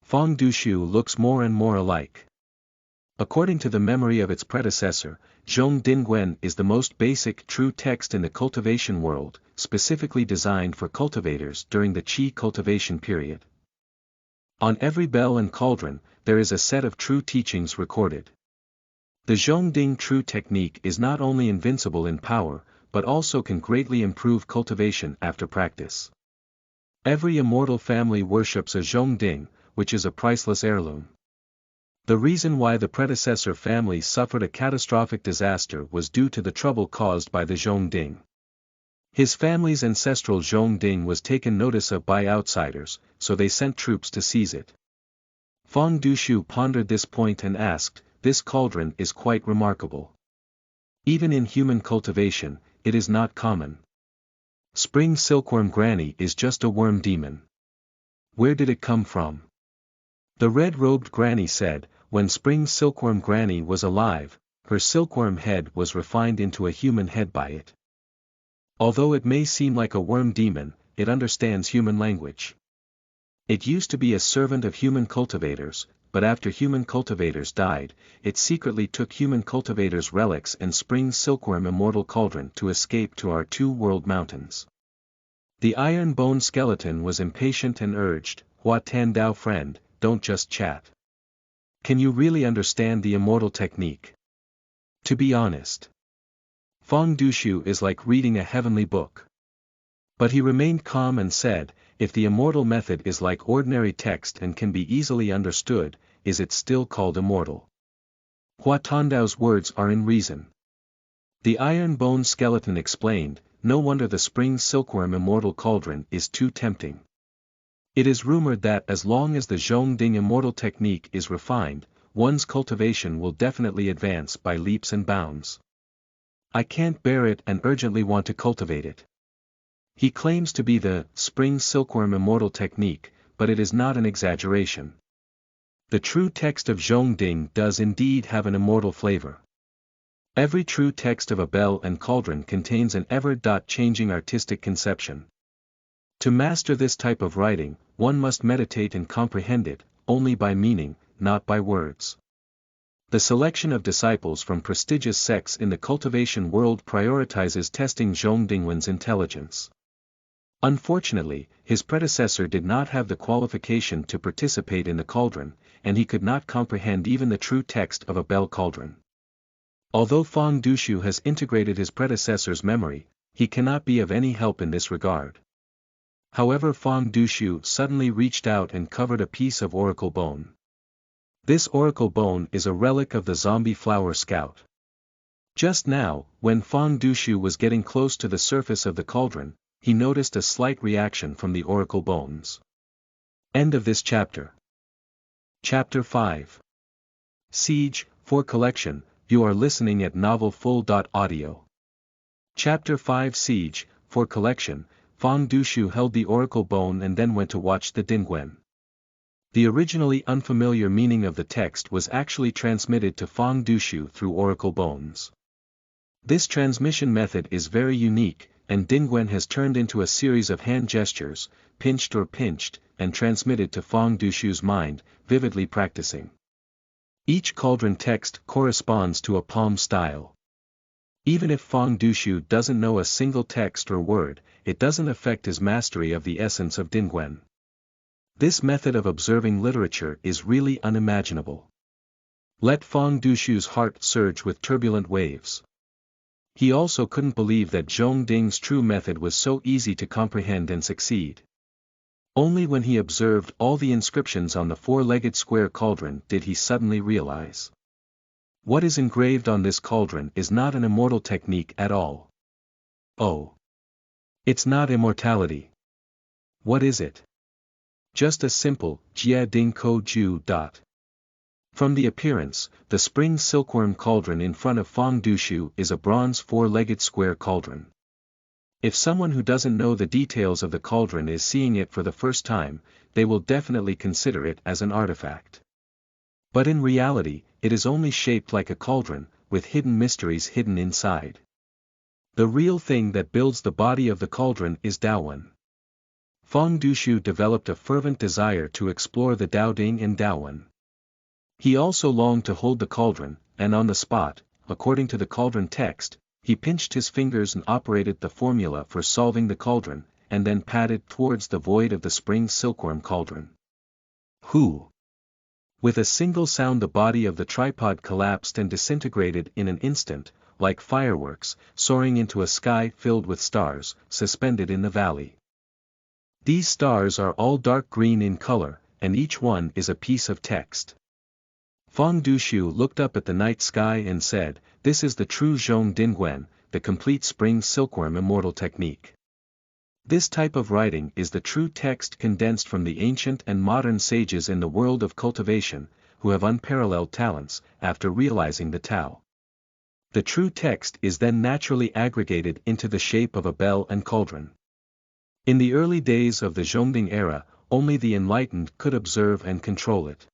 Fang Dushu looks more and more alike. According to the memory of its predecessor, Zhong Ding is the most basic true text in the cultivation world, specifically designed for cultivators during the Qi cultivation period. On every bell and cauldron, there is a set of true teachings recorded. The Zhong Ding true technique is not only invincible in power, but also can greatly improve cultivation after practice. Every immortal family worships a Zhong Ding, which is a priceless heirloom. The reason why the predecessor family suffered a catastrophic disaster was due to the trouble caused by the Zhong Ding. His family's ancestral Zhong Ding was taken notice of by outsiders, so they sent troops to seize it. Fang Dushu pondered this point and asked, "This cauldron is quite remarkable. Even in human cultivation, it is not common. Spring Silkworm Granny is just a worm demon. Where did it come from?" The red-robed granny said, "When Spring Silkworm Granny was alive, her silkworm head was refined into a human head by it. Although it may seem like a worm demon, it understands human language. It used to be a servant of human cultivators, but after human cultivators died, it secretly took human cultivators' relics and Spring Silkworm immortal cauldron to escape to our two-world mountains." The iron-bone skeleton was impatient and urged, "Hua Tan Dao friend, don't just chat. Can you really understand the immortal technique? To be honest, Fang Dushu is like reading a heavenly book." But he remained calm and said, "If the immortal method is like ordinary text and can be easily understood, is it still called immortal?" Hua Tandao's words are in reason. The iron-bone skeleton explained, "No wonder the Spring Silkworm immortal cauldron is too tempting. It is rumored that as long as the Zhong Ding immortal technique is refined, one's cultivation will definitely advance by leaps and bounds. I can't bear it and urgently want to cultivate it." He claims to be the Spring Silkworm immortal technique, but it is not an exaggeration. The true text of Zhong Ding does indeed have an immortal flavor. Every true text of a bell and cauldron contains an ever-changing artistic conception. To master this type of writing, one must meditate and comprehend it, only by meaning, not by words. The selection of disciples from prestigious sects in the cultivation world prioritizes testing Zhong Dingwen's intelligence. Unfortunately, his predecessor did not have the qualification to participate in the cauldron, and he could not comprehend even the true text of a bell cauldron. Although Fang Dushu has integrated his predecessor's memory, he cannot be of any help in this regard. However, Fang Dushu suddenly reached out and covered a piece of oracle bone. This oracle bone is a relic of the zombie flower scout. Just now, when Fang Dushu was getting close to the surface of the cauldron, he noticed a slight reaction from the oracle bones. End of this chapter. Chapter 5. Siege, for collection, you are listening at novelfull.audio. Chapter 5 Siege, for collection, Fang Dushu held the oracle bone and then went to watch the Dingwen. The originally unfamiliar meaning of the text was actually transmitted to Fang Dushu through oracle bones. This transmission method is very unique, and Dingwen has turned into a series of hand gestures, pinched, and transmitted to Fang Dushu's mind, vividly practicing. Each cauldron text corresponds to a palm style. Even if Fang Dushu doesn't know a single text or word, it doesn't affect his mastery of the essence of Dingwen. This method of observing literature is really unimaginable. Let Fang Dushu's heart surge with turbulent waves. He also couldn't believe that Zhong Ding's true method was so easy to comprehend and succeed. Only when he observed all the inscriptions on the four-legged square cauldron did he suddenly realize. What is engraved on this cauldron is not an immortal technique at all. Oh. It's not immortality. What is it? Just a simple, Jia Ding Ko Ju. From the appearance, the Spring Silkworm cauldron in front of Fang Dushu is a bronze four-legged square cauldron. If someone who doesn't know the details of the cauldron is seeing it for the first time, they will definitely consider it as an artifact. But in reality, it is only shaped like a cauldron, with hidden mysteries hidden inside. The real thing that builds the body of the cauldron is Daowen. Fang Dushu developed a fervent desire to explore the Dao Ding and Daowen. He also longed to hold the cauldron, and on the spot, according to the cauldron text, he pinched his fingers and operated the formula for solving the cauldron, and then padded towards the void of the Spring Silkworm cauldron. Whoo! With a single sound the body of the tripod collapsed and disintegrated in an instant, like fireworks, soaring into a sky filled with stars, suspended in the valley. These stars are all dark green in color, and each one is a piece of text. Fang Dushu looked up at the night sky and said, "This is the true Zhong Ding, the complete spring silkworm immortal technique. This type of writing is the true text condensed from the ancient and modern sages in the world of cultivation, who have unparalleled talents, after realizing the Tao. The true text is then naturally aggregated into the shape of a bell and cauldron. In the early days of the Zhongding era, only the enlightened could observe and control it.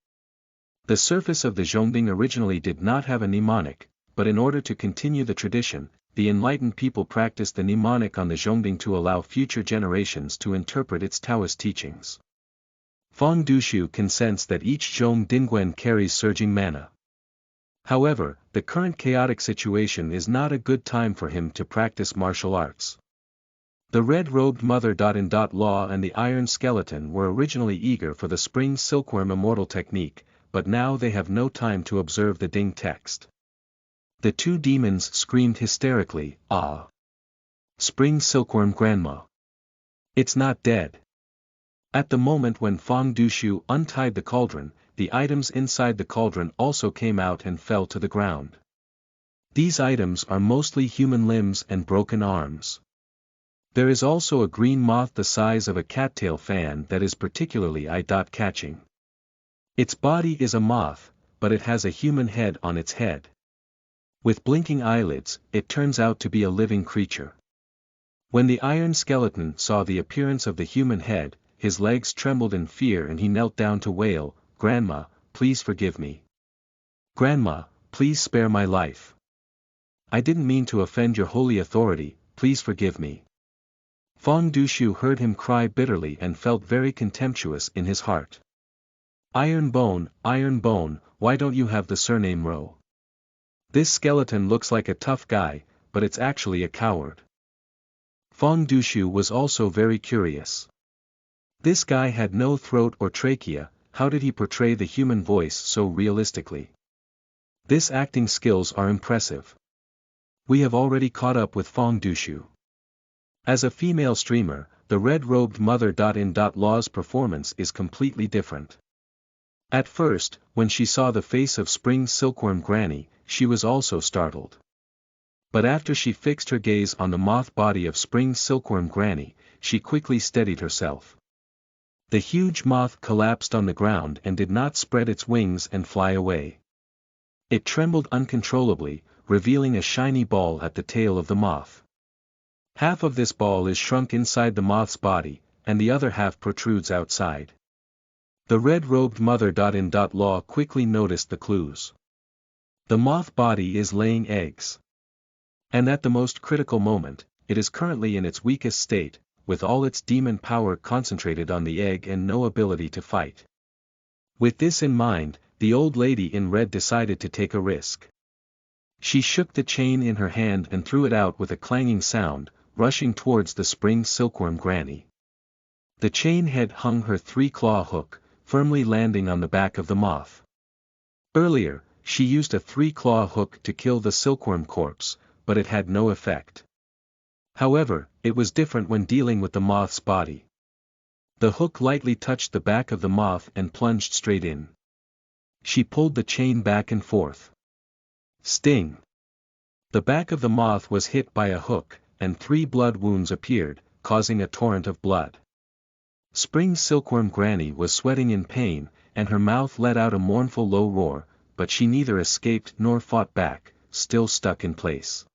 The surface of the Zhongding originally did not have a mnemonic, but in order to continue the tradition, the enlightened people practiced the mnemonic on the Zhongding to allow future generations to interpret its Taoist teachings. Fang Dushu can sense that each Zhong Dingwen carries surging mana. However, the current chaotic situation is not a good time for him to practice martial arts. The red-robed mother-in-law and the iron skeleton were originally eager for the spring silkworm immortal technique, but now they have no time to observe the Ding text. The two demons screamed hysterically, "Ah! Spring silkworm grandma! It's not dead!" At the moment when Fang Dushu untied the cauldron, the items inside the cauldron also came out and fell to the ground. These items are mostly human limbs and broken arms. There is also a green moth the size of a cattail fan that is particularly eye-catching. Its body is a moth, but it has a human head on its head. With blinking eyelids, it turns out to be a living creature. When the iron skeleton saw the appearance of the human head, his legs trembled in fear and he knelt down to wail, "Grandma, please forgive me. Grandma, please spare my life. I didn't mean to offend your holy authority, please forgive me." Fang Dushu heard him cry bitterly and felt very contemptuous in his heart. Iron Bone, why don't you have the surname Ro? This skeleton looks like a tough guy, but it's actually a coward. Fang Dushu was also very curious. This guy had no throat or trachea, how did he portray the human voice so realistically? This acting skills are impressive. We have already caught up with Fang Dushu. As a female streamer, the red-robed mother-in-law's performance is completely different. At first, when she saw the face of Spring Silkworm Granny, she was also startled. But after she fixed her gaze on the moth body of Spring Silkworm Granny, she quickly steadied herself. The huge moth collapsed on the ground and did not spread its wings and fly away. It trembled uncontrollably, revealing a shiny ball at the tail of the moth. Half of this ball is shrunk inside the moth's body, and the other half protrudes outside. The red-robed mother-in-law quickly noticed the clues. The moth body is laying eggs. And at the most critical moment, it is currently in its weakest state, with all its demon power concentrated on the egg and no ability to fight. With this in mind, the old lady in red decided to take a risk. She shook the chain in her hand and threw it out with a clanging sound, rushing towards the Spring Silkworm Granny. The chain head hung her 3-claw hook, firmly landing on the back of the moth. Earlier, she used a 3-claw hook to kill the silkworm corpse, but it had no effect. However, it was different when dealing with the moth's body. The hook lightly touched the back of the moth and plunged straight in. She pulled the chain back and forth. Sting! The back of the moth was hit by a hook, and 3 blood wounds appeared, causing a torrent of blood. Spring Silkworm Granny was sweating in pain, and her mouth let out a mournful low roar, but she neither escaped nor fought back, still stuck in place.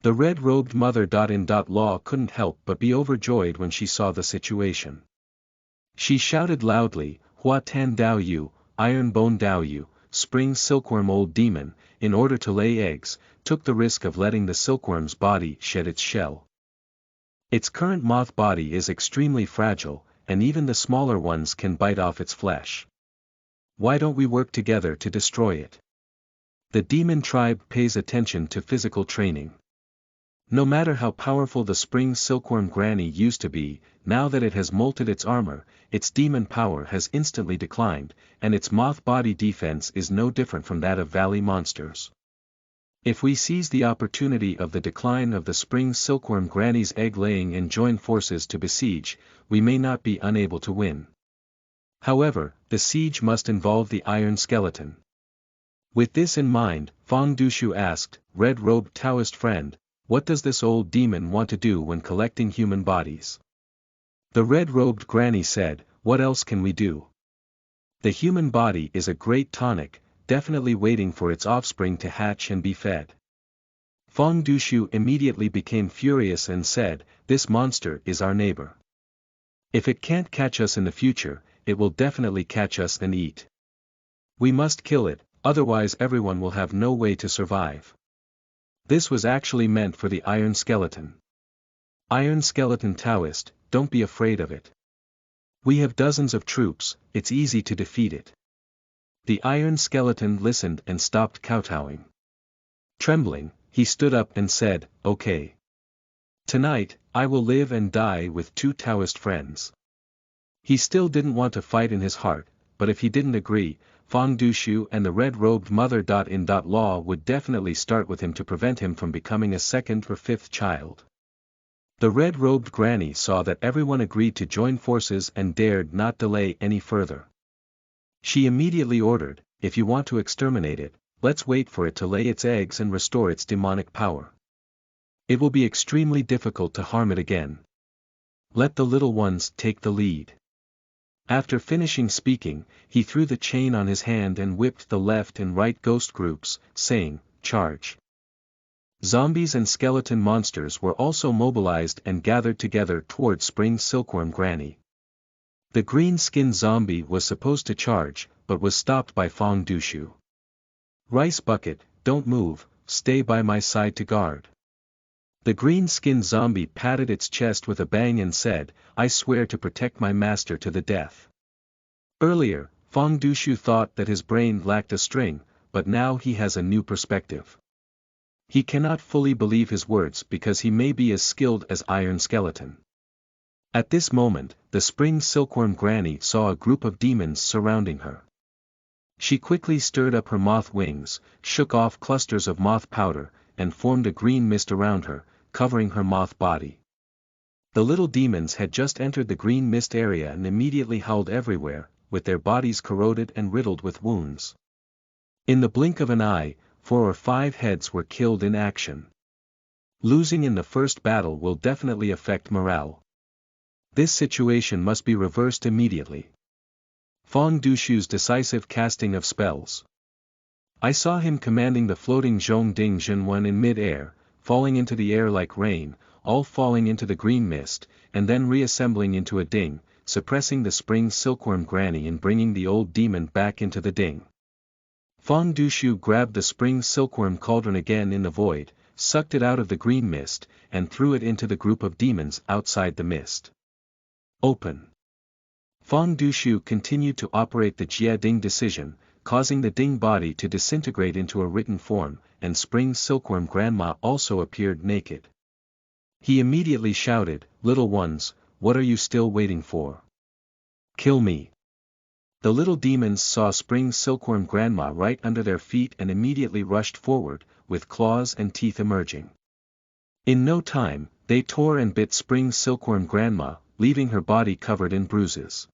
The red-robed mother-in-law couldn't help but be overjoyed when she saw the situation. She shouted loudly, "Hua Tan Dao Yu, Iron Bone Dao Yu, Spring Silkworm Old Demon," in order to lay eggs, took the risk of letting the silkworm's body shed its shell. Its current moth body is extremely fragile, and even the smaller ones can bite off its flesh. Why don't we work together to destroy it? The demon tribe pays attention to physical training. No matter how powerful the Spring Silkworm Granny used to be, now that it has molted its armor, its demon power has instantly declined, and its moth body defense is no different from that of valley monsters. If we seize the opportunity of the decline of the spring silkworm granny's egg-laying and join forces to besiege, we may not be unable to win. However, the siege must involve the iron skeleton. With this in mind, Fang Dushu asked, Red-robed Taoist friend, what does this old demon want to do when collecting human bodies? The red-robed granny said, what else can we do? The human body is a great tonic, definitely waiting for its offspring to hatch and be fed. Fang Dushu immediately became furious and said, this monster is our neighbor. If it can't catch us in the future, it will definitely catch us and eat. We must kill it, otherwise everyone will have no way to survive. This was actually meant for the iron skeleton. Iron skeleton Taoist, don't be afraid of it. We have dozens of troops, it's easy to defeat it. The iron skeleton listened and stopped kowtowing. Trembling, he stood up and said, okay. Tonight, I will live and die with 2 Taoist friends. He still didn't want to fight in his heart, but if he didn't agree, Fang Dushu and the red-robed mother-in-law would definitely start with him to prevent him from becoming a 2nd or 5th child. The red-robed granny saw that everyone agreed to join forces and dared not delay any further. She immediately ordered, if you want to exterminate it, let's wait for it to lay its eggs and restore its demonic power. It will be extremely difficult to harm it again. Let the little ones take the lead. After finishing speaking, he threw the chain on his hand and whipped the left and right ghost groups, saying, charge. Zombies and skeleton monsters were also mobilized and gathered together toward Spring Silkworm Granny. The green-skinned zombie was supposed to charge, but was stopped by Fang Dushu. Rice Bucket, don't move, stay by my side to guard. The green-skinned zombie patted its chest with a bang and said, I swear to protect my master to the death. Earlier, Fang Dushu thought that his brain lacked a string, but now he has a new perspective. He cannot fully believe his words because he may be as skilled as Iron Skeleton. At this moment, the Spring Silkworm Granny saw a group of demons surrounding her. She quickly stirred up her moth wings, shook off clusters of moth powder, and formed a green mist around her, covering her moth body. The little demons had just entered the green mist area and immediately howled everywhere, with their bodies corroded and riddled with wounds. In the blink of an eye, 4 or 5 heads were killed in action. Losing in the first battle will definitely affect morale. This situation must be reversed immediately. Fang Dushu's decisive casting of spells. I saw him commanding the floating Zhong Ding Zhenwen in mid-air, falling into the air like rain, all falling into the green mist, and then reassembling into a ding, suppressing the Spring Silkworm Granny and bringing the old demon back into the ding. Fang Dushu grabbed the Spring Silkworm cauldron again in the void, sucked it out of the green mist, and threw it into the group of demons outside the mist. Open. Fang Dushu continued to operate the Jia Ding decision, causing the Ding body to disintegrate into a written form, and Spring Silkworm Grandma also appeared naked. He immediately shouted, little ones, what are you still waiting for? Kill me. The little demons saw Spring Silkworm Grandma right under their feet and immediately rushed forward, with claws and teeth emerging. In no time, they tore and bit Spring Silkworm Grandma, leaving her body covered in bruises.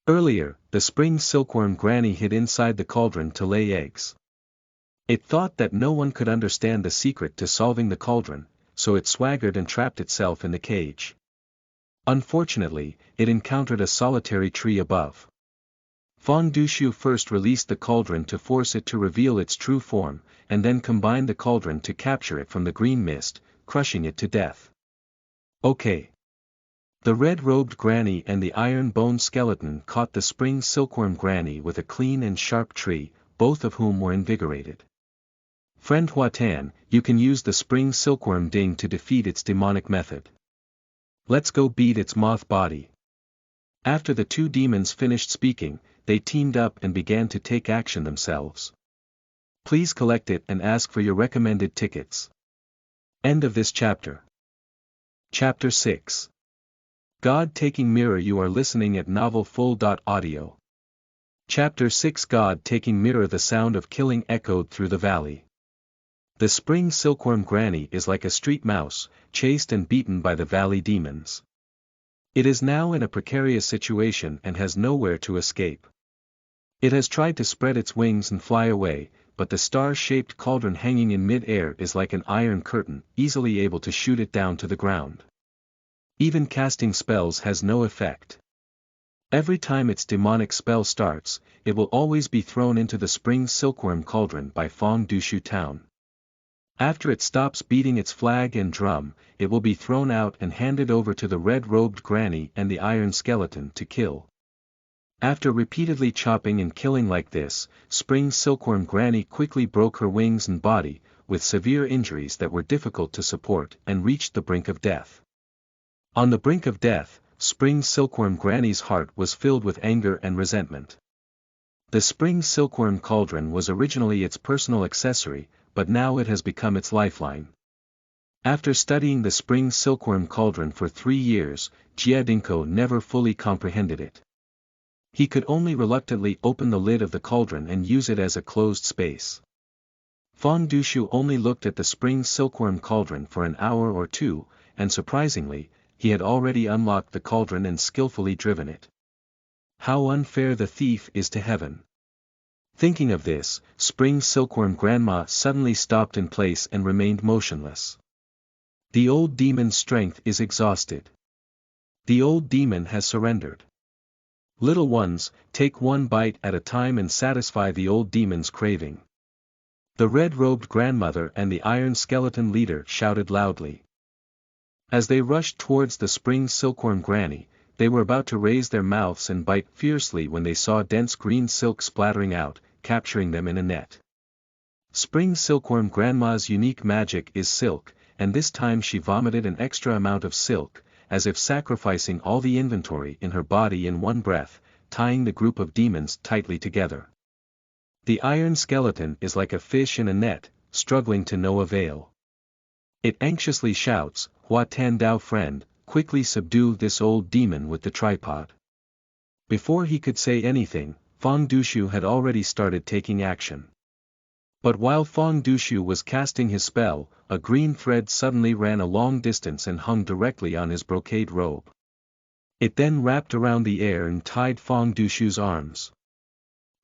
Earlier, the Spring Silkworm Granny hid inside the cauldron to lay eggs. It thought that no one could understand the secret to solving the cauldron, so it swaggered and trapped itself in the cage. Unfortunately, it encountered a solitary tree above. Fang Dushu first released the cauldron to force it to reveal its true form, and then combined the cauldron to capture it from the green mist, crushing it to death. Okay. The red-robed granny and the iron-boned skeleton caught the Spring Silkworm Granny with a clean and sharp tree, both of whom were invigorated. Friend Huatan, you can use the Spring Silkworm Ding to defeat its demonic method. Let's go beat its moth body. After the 2 demons finished speaking, they teamed up and began to take action themselves. Please collect it and ask for your recommended tickets. End of this chapter. Chapter 6. God-Taking Mirror. You are listening at novelfull.audio. Chapter 6. God-Taking Mirror. The sound of killing echoed through the valley. The spring silkworm granny is like a street mouse, chased and beaten by the valley demons. It is now in a precarious situation and has nowhere to escape. It has tried to spread its wings and fly away, but the star-shaped cauldron hanging in mid-air is like an iron curtain, easily able to shoot it down to the ground. Even casting spells has no effect. Every time its demonic spell starts, it will always be thrown into the spring silkworm cauldron by Fang Dushu town. After it stops beating its flag and drum, it will be thrown out and handed over to the red-robed granny and the iron skeleton to kill. After repeatedly chopping and killing like this, spring silkworm granny quickly broke her wings and body, with severe injuries that were difficult to support, and reached the brink of death. On the brink of death, spring silkworm granny's heart was filled with anger and resentment. The spring silkworm cauldron was originally its personal accessory, but now it has become its lifeline. After studying the spring silkworm cauldron for 3 years, Jiadingko never fully comprehended it. He could only reluctantly open the lid of the cauldron and use it as a closed space. Fang Dushu only looked at the spring silkworm cauldron for an hour or two, and surprisingly, he had already unlocked the cauldron and skillfully driven it. How unfair the thief is to heaven. Thinking of this, spring silkworm grandma suddenly stopped in place and remained motionless. The old demon's strength is exhausted. The old demon has surrendered. Little ones, take one bite at a time and satisfy the old demon's craving. The red-robed grandmother and the iron skeleton leader shouted loudly. As they rushed towards the spring silkworm granny, they were about to raise their mouths and bite fiercely when they saw dense green silk splattering out, capturing them in a net. Spring silkworm grandma's unique magic is silk, and this time she vomited an extra amount of silk, as if sacrificing all the inventory in her body in one breath, tying the group of demons tightly together. The iron skeleton is like a fish in a net, struggling to no avail. It anxiously shouts, "Hua Tan Dao friend, quickly subdue this old demon with the tripod." Before he could say anything, Fang Dushu had already started taking action. But while Fang Dushu was casting his spell, a green thread suddenly ran a long distance and hung directly on his brocade robe. It then wrapped around the air and tied Fang Dushu's arms.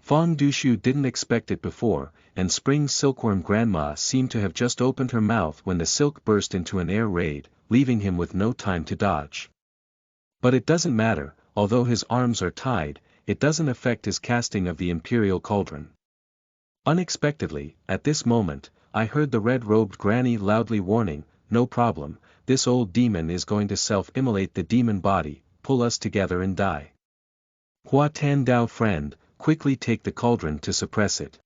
Fang Dushu didn't expect it before, and spring silkworm grandma seemed to have just opened her mouth when the silk burst into an air raid, leaving him with no time to dodge. But it doesn't matter, although his arms are tied, it doesn't affect his casting of the imperial cauldron. Unexpectedly, at this moment, I heard the red-robed granny loudly warning, "No problem, this old demon is going to self-immolate the demon body, pull us together and die. Hua Tan Dao friend, quickly take the cauldron to suppress it.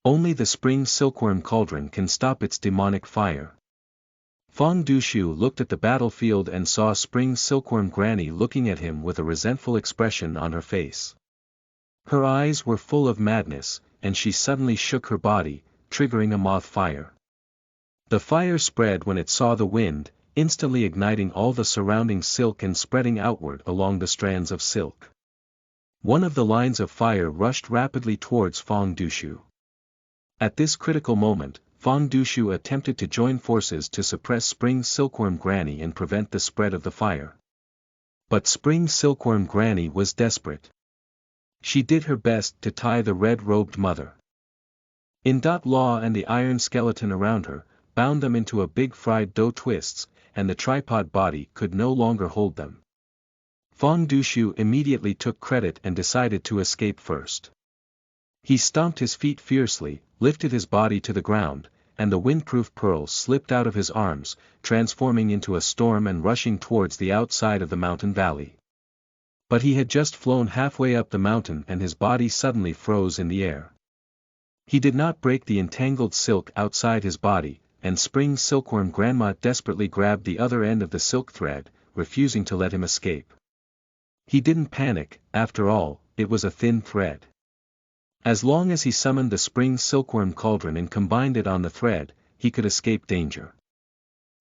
Only the spring silkworm cauldron can stop its demonic fire." Fang Dushu looked at the battlefield and saw spring silkworm granny looking at him with a resentful expression on her face. Her eyes were full of madness, and she suddenly shook her body, triggering a moth fire. The fire spread when it saw the wind, instantly igniting all the surrounding silk and spreading outward along the strands of silk. One of the lines of fire rushed rapidly towards Fang Dushu. At this critical moment, Fang Dushu attempted to join forces to suppress spring silkworm granny and prevent the spread of the fire. But spring silkworm granny was desperate. She did her best to tie the red-robed mother. Law and the iron skeleton around her, bound them into a big fried dough twists, and the tripod body could no longer hold them. Fang Dushu immediately took credit and decided to escape first. He stomped his feet fiercely, lifted his body to the ground, and the windproof pearl slipped out of his arms, transforming into a storm and rushing towards the outside of the mountain valley. But he had just flown halfway up the mountain and his body suddenly froze in the air. He did not break the entangled silk outside his body, and spring silkworm grandma desperately grabbed the other end of the silk thread, refusing to let him escape. He didn't panic, after all, it was a thin thread. As long as he summoned the spring silkworm cauldron and combined it on the thread, he could escape danger.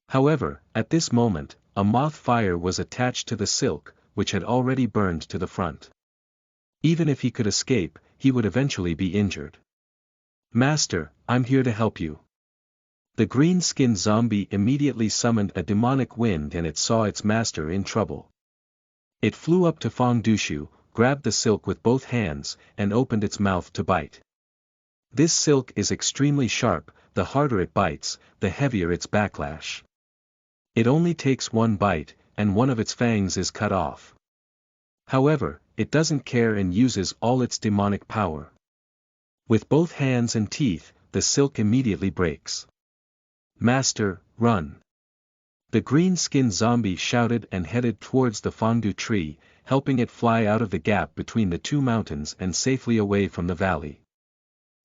However, at this moment, a moth fire was attached to the silk, which had already burned to the front. Even if he could escape, he would eventually be injured. "Master, I'm here to help you." The green-skinned zombie immediately summoned a demonic wind and it saw its master in trouble. It flew up to Fang Dushu, grabbed the silk with both hands, and opened its mouth to bite. This silk is extremely sharp, the harder it bites, the heavier its backlash. It only takes one bite, and one of its fangs is cut off. However, it doesn't care and uses all its demonic power. With both hands and teeth, the silk immediately breaks. "Master, run!" The green-skinned zombie shouted and headed towards the fangdu tree, helping it fly out of the gap between the two mountains and safely away from the valley.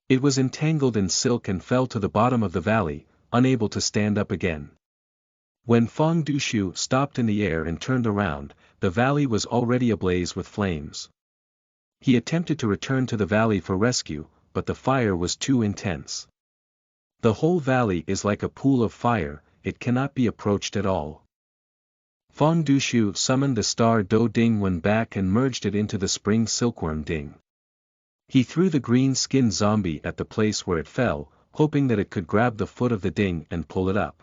It was entangled in silk and fell to the bottom of the valley, unable to stand up again. When Fang Dushu stopped in the air and turned around, the valley was already ablaze with flames. He attempted to return to the valley for rescue, but the fire was too intense. The whole valley is like a pool of fire, it cannot be approached at all. Fang Dushu summoned the star Zhong Ding back and merged it into the spring Silkworm Ding. He threw the green-skinned zombie at the place where it fell, hoping that it could grab the foot of the ding and pull it up.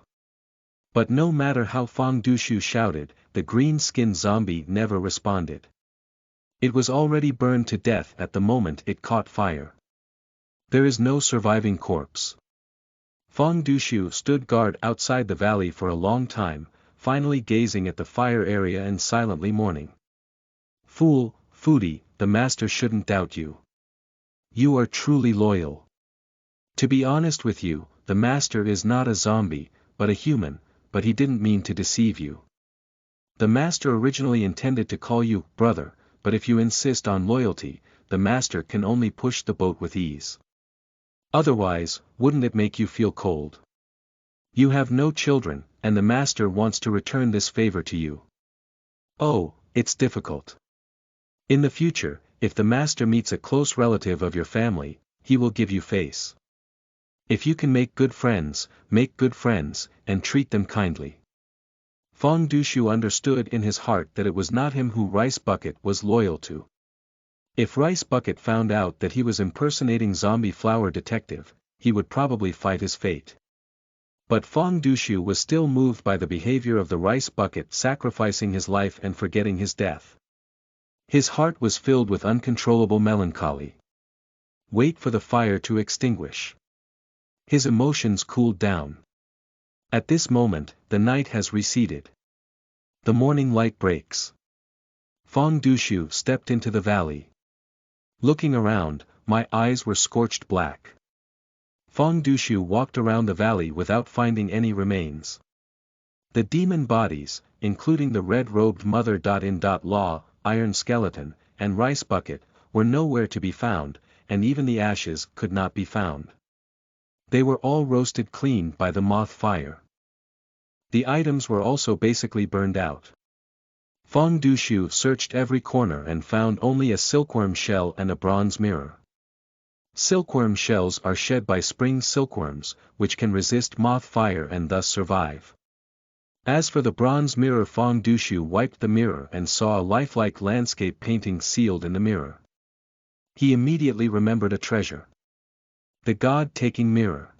But no matter how Fang Dushu shouted, the green-skinned zombie never responded. It was already burned to death at the moment it caught fire. There is no surviving corpse. Fang Dushu stood guard outside the valley for a long time, finally gazing at the fire area and silently mourning. "Fool, foodie, the master shouldn't doubt you. You are truly loyal. To be honest with you, the master is not a zombie, but a human, but he didn't mean to deceive you. The master originally intended to call you brother, but if you insist on loyalty, the master can only push the boat with ease. Otherwise, wouldn't it make you feel cold? You have no children, and the master wants to return this favor to you. Oh, it's difficult. In the future, if the master meets a close relative of your family, he will give you face. If you can make good friends, and treat them kindly." Fang Dushu understood in his heart that it was not him who Rice Bucket was loyal to. If Rice Bucket found out that he was impersonating Zombie Flower Detective, he would probably fight his fate. But Fang Dushu was still moved by the behavior of the Rice Bucket sacrificing his life and forgetting his death. His heart was filled with uncontrollable melancholy. Wait for the fire to extinguish. His emotions cooled down. At this moment, the night has receded. The morning light breaks. Fang Dushu stepped into the valley. Looking around, my eyes were scorched black. Fang Dushu walked around the valley without finding any remains. The demon bodies, including the red-robed mother-in-law, iron skeleton, and Rice Bucket, were nowhere to be found, and even the ashes could not be found. They were all roasted clean by the moth fire. The items were also basically burned out. Fang Dushu searched every corner and found only a silkworm shell and a bronze mirror. Silkworm shells are shed by spring silkworms, which can resist moth fire and thus survive. As for the bronze mirror, Fang Dushu wiped the mirror and saw a lifelike landscape painting sealed in the mirror. He immediately remembered a treasure. The God-taking mirror.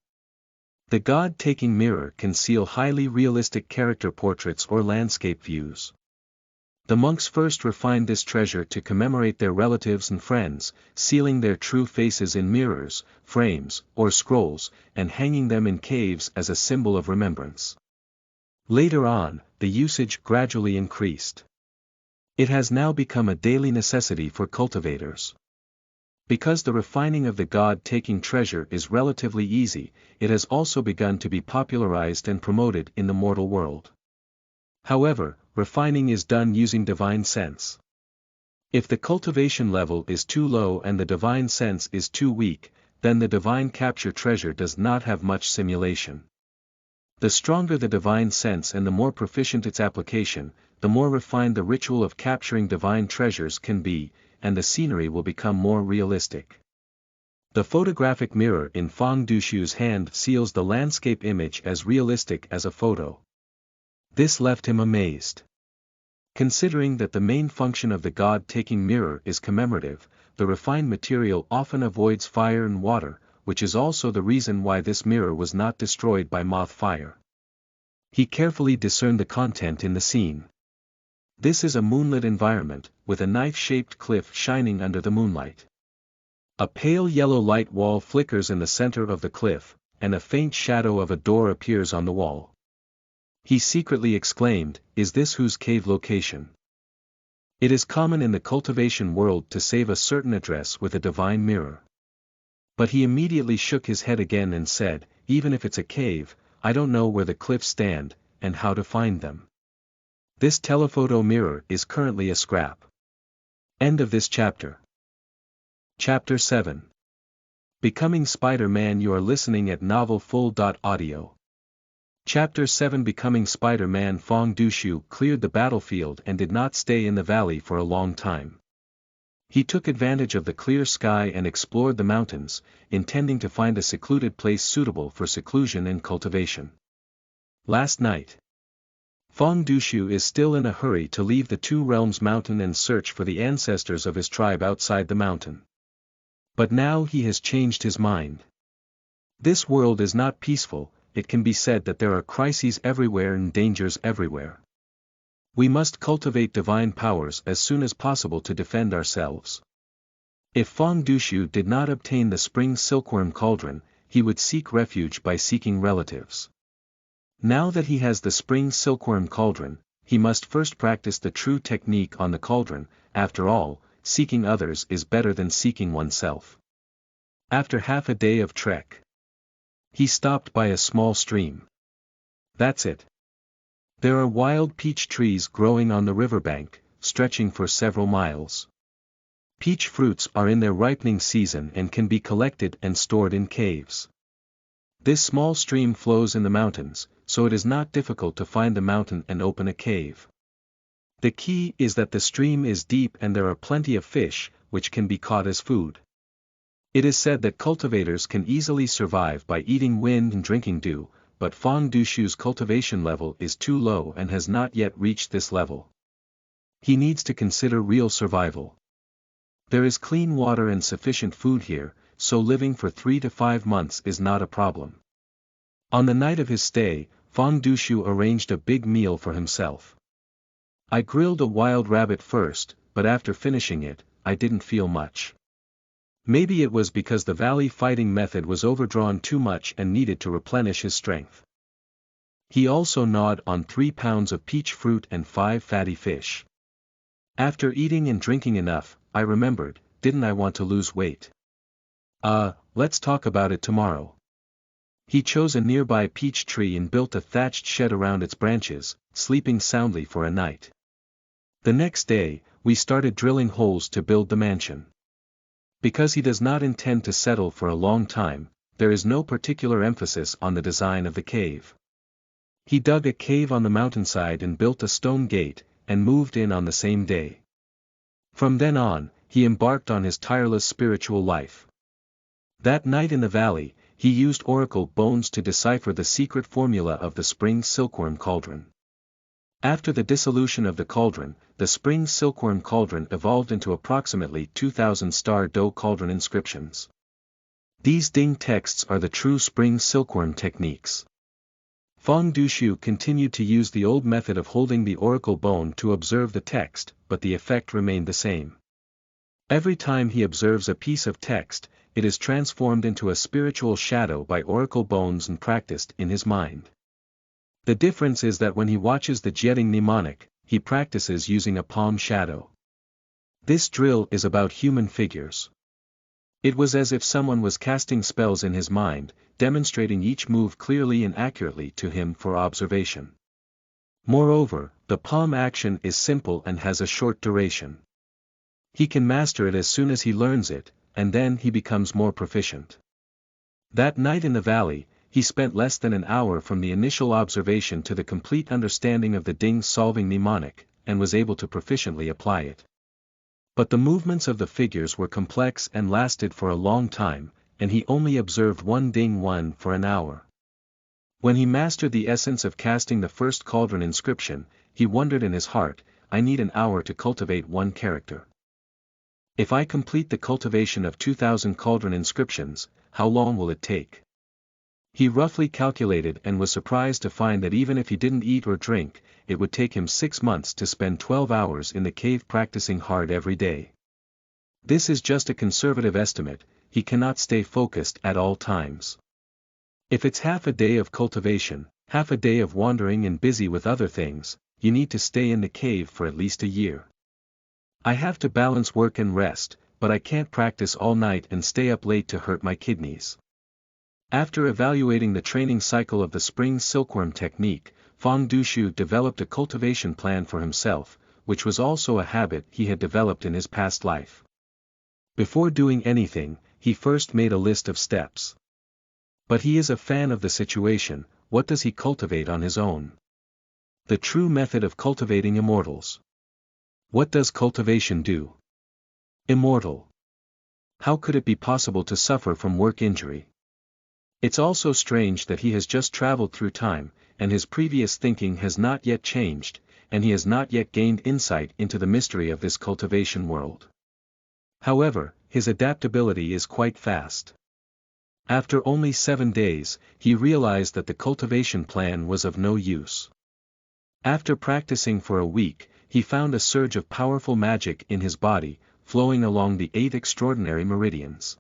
The God-taking mirror can seal highly realistic character portraits or landscape views. The monks first refined this treasure to commemorate their relatives and friends, sealing their true faces in mirrors, frames, or scrolls, and hanging them in caves as a symbol of remembrance. Later on, the usage gradually increased. It has now become a daily necessity for cultivators. Because the refining of the God-taking treasure is relatively easy, it has also begun to be popularized and promoted in the mortal world. However, refining is done using divine sense. If the cultivation level is too low and the divine sense is too weak, then the divine capture treasure does not have much simulation. The stronger the divine sense and the more proficient its application, the more refined the ritual of capturing divine treasures can be, and the scenery will become more realistic. The photographic mirror in Fang Dushu's hand seals the landscape image as realistic as a photo. This left him amazed. Considering that the main function of the God-taking mirror is commemorative, the refined material often avoids fire and water, which is also the reason why this mirror was not destroyed by moth fire. He carefully discerned the content in the scene. This is a moonlit environment, with a knife-shaped cliff shining under the moonlight. A pale yellow light wall flickers in the center of the cliff, and a faint shadow of a door appears on the wall. He secretly exclaimed, "Is this whose cave location?" It is common in the cultivation world to save a certain address with a divine mirror. But he immediately shook his head again and said, "Even if it's a cave, I don't know where the cliffs stand, and how to find them. This telephoto mirror is currently a scrap." End of this chapter. Chapter 7. Becoming Spider-Man. You are listening at novelfull.audio. Chapter 7. Becoming Spider-Man. Fang Dushu cleared the battlefield and did not stay in the valley for a long time. He took advantage of the clear sky and explored the mountains, intending to find a secluded place suitable for seclusion and cultivation. Last night. Fang Dushu is still in a hurry to leave the Two Realms mountain and search for the ancestors of his tribe outside the mountain. But now he has changed his mind. This world is not peaceful. It can be said that there are crises everywhere and dangers everywhere. We must cultivate divine powers as soon as possible to defend ourselves. If Fang Dushu did not obtain the spring silkworm cauldron, he would seek refuge by seeking relatives. Now that he has the spring silkworm cauldron, he must first practice the true technique on the cauldron. After all, seeking others is better than seeking oneself. After half a day of trek, he stopped by a small stream. That's it. There are wild peach trees growing on the riverbank, stretching for several miles. Peach fruits are in their ripening season and can be collected and stored in caves. This small stream flows in the mountains, so it is not difficult to find the mountain and open a cave. The key is that the stream is deep and there are plenty of fish, which can be caught as food. It is said that cultivators can easily survive by eating wind and drinking dew, but Fang Dushu's cultivation level is too low and has not yet reached this level. He needs to consider real survival. There is clean water and sufficient food here, so living for 3 to 5 months is not a problem. On the night of his stay, Fang Dushu arranged a big meal for himself. I grilled a wild rabbit first, but after finishing it, I didn't feel much. Maybe it was because the valley fighting method was overdrawn too much and needed to replenish his strength. He also gnawed on 3 pounds of peach fruit and 5 fatty fish. After eating and drinking enough, I remembered, didn't I want to lose weight? Let's talk about it tomorrow. He chose a nearby peach tree and built a thatched shed around its branches, sleeping soundly for a night. The next day, we started drilling holes to build the mansion. Because he does not intend to settle for a long time, there is no particular emphasis on the design of the cave. He dug a cave on the mountainside and built a stone gate, and moved in on the same day. From then on, he embarked on his tireless spiritual life. That night in the valley, he used oracle bones to decipher the secret formula of the spring silkworm cauldron. After the dissolution of the cauldron, the spring silkworm cauldron evolved into approximately 2,000 star dough cauldron inscriptions. These Ding texts are the true spring silkworm techniques. Fang Dushu continued to use the old method of holding the oracle bone to observe the text, but the effect remained the same. Every time he observes a piece of text, it is transformed into a spiritual shadow by oracle bones and practiced in his mind. The difference is that when he watches the jetting mnemonic, he practices using a palm shadow. This drill is about human figures. It was as if someone was casting spells in his mind, demonstrating each move clearly and accurately to him for observation. Moreover, the palm action is simple and has a short duration. He can master it as soon as he learns it, and then he becomes more proficient. That night in the valley, he spent less than an hour from the initial observation to the complete understanding of the Ding-solving mnemonic, and was able to proficiently apply it. But the movements of the figures were complex and lasted for a long time, and he only observed one Ding one for an hour. When he mastered the essence of casting the first cauldron inscription, he wondered in his heart, I need an hour to cultivate one character. If I complete the cultivation of 2,000 cauldron inscriptions, how long will it take? He roughly calculated and was surprised to find that even if he didn't eat or drink, it would take him 6 months to spend 12 hours in the cave practicing hard every day. This is just a conservative estimate, he cannot stay focused at all times. If it's half a day of cultivation, half a day of wandering and busy with other things, you need to stay in the cave for at least a year. I have to balance work and rest, but I can't practice all night and stay up late to hurt my kidneys. After evaluating the training cycle of the spring silkworm technique, Fang Dushu developed a cultivation plan for himself, which was also a habit he had developed in his past life. Before doing anything, he first made a list of steps. But he is a fan of the situation. What does he cultivate on his own? The true method of cultivating immortals. What does cultivation do? Immortal. How could it be possible to suffer from work injury? It's also strange that he has just traveled through time, and his previous thinking has not yet changed, and he has not yet gained insight into the mystery of this cultivation world. However, his adaptability is quite fast. After only 7 days, he realized that the cultivation plan was of no use. After practicing for a week, he found a surge of powerful magic in his body, flowing along the 8 extraordinary meridians.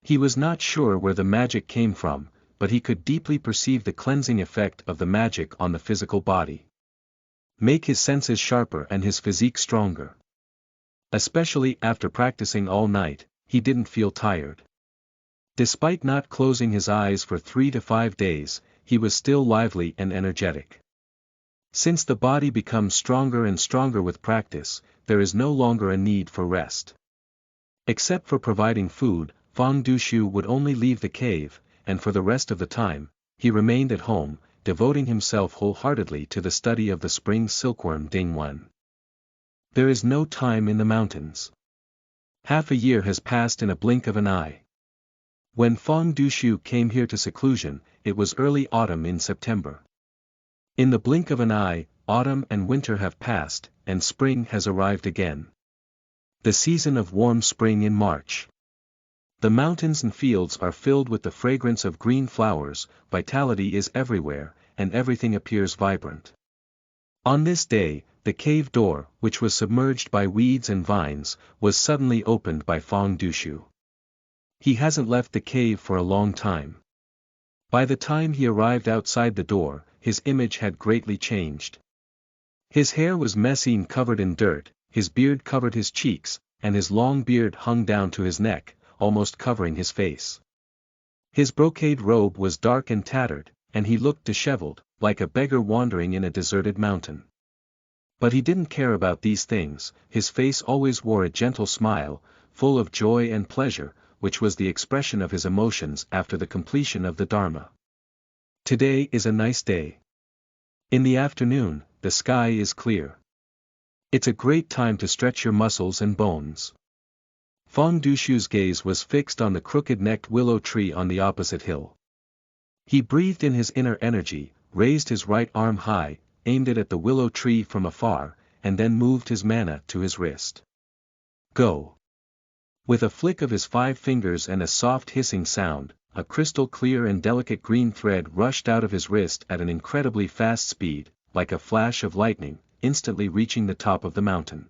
He was not sure where the magic came from, but he could deeply perceive the cleansing effect of the magic on the physical body. Make his senses sharper and his physique stronger. Especially after practicing all night, he didn't feel tired. Despite not closing his eyes for 3 to 5 days, he was still lively and energetic. Since the body becomes stronger and stronger with practice, there is no longer a need for rest. Except for providing food, Fang Dushu would only leave the cave, and for the rest of the time, he remained at home, devoting himself wholeheartedly to the study of the spring silkworm Zhenwen. There is no time in the mountains. Half a year has passed in a blink of an eye. When Fang Dushu came here to seclusion, it was early autumn in September. In the blink of an eye, autumn and winter have passed, and spring has arrived again. The season of warm spring in March. The mountains and fields are filled with the fragrance of green flowers, vitality is everywhere, and everything appears vibrant. On this day, the cave door, which was submerged by weeds and vines, was suddenly opened by Fang Dushu. He hasn't left the cave for a long time. By the time he arrived outside the door, his image had greatly changed. His hair was messy and covered in dirt, his beard covered his cheeks, and his long beard hung down to his neck, almost covering his face. His brocade robe was dark and tattered, and he looked disheveled, like a beggar wandering in a deserted mountain. But he didn't care about these things, his face always wore a gentle smile, full of joy and pleasure, which was the expression of his emotions after the completion of the Dharma. Today is a nice day. In the afternoon, the sky is clear. It's a great time to stretch your muscles and bones. Fang Dushu's gaze was fixed on the crooked-necked willow tree on the opposite hill. He breathed in his inner energy, raised his right arm high, aimed it at the willow tree from afar, and then moved his mana to his wrist. Go! With a flick of his 5 fingers and a soft hissing sound, a crystal-clear and delicate green thread rushed out of his wrist at an incredibly fast speed, like a flash of lightning, instantly reaching the top of the mountain.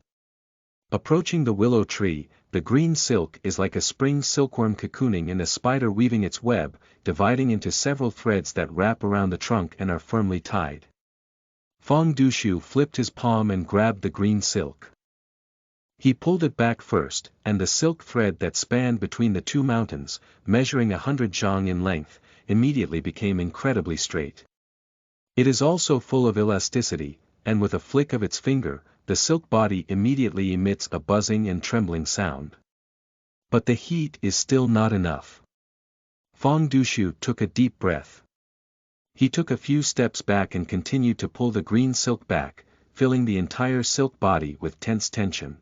Approaching the willow tree, the green silk is like a spring silkworm cocooning and a spider weaving its web, dividing into several threads that wrap around the trunk and are firmly tied. Fang Dushu flipped his palm and grabbed the green silk. He pulled it back first, and the silk thread that spanned between the 2 mountains, measuring 100 zhang in length, immediately became incredibly straight. It is also full of elasticity, and with a flick of its finger, the silk body immediately emits a buzzing and trembling sound. But the heat is still not enough. Fang Dushu took a deep breath. He took a few steps back and continued to pull the green silk back, filling the entire silk body with tense tension.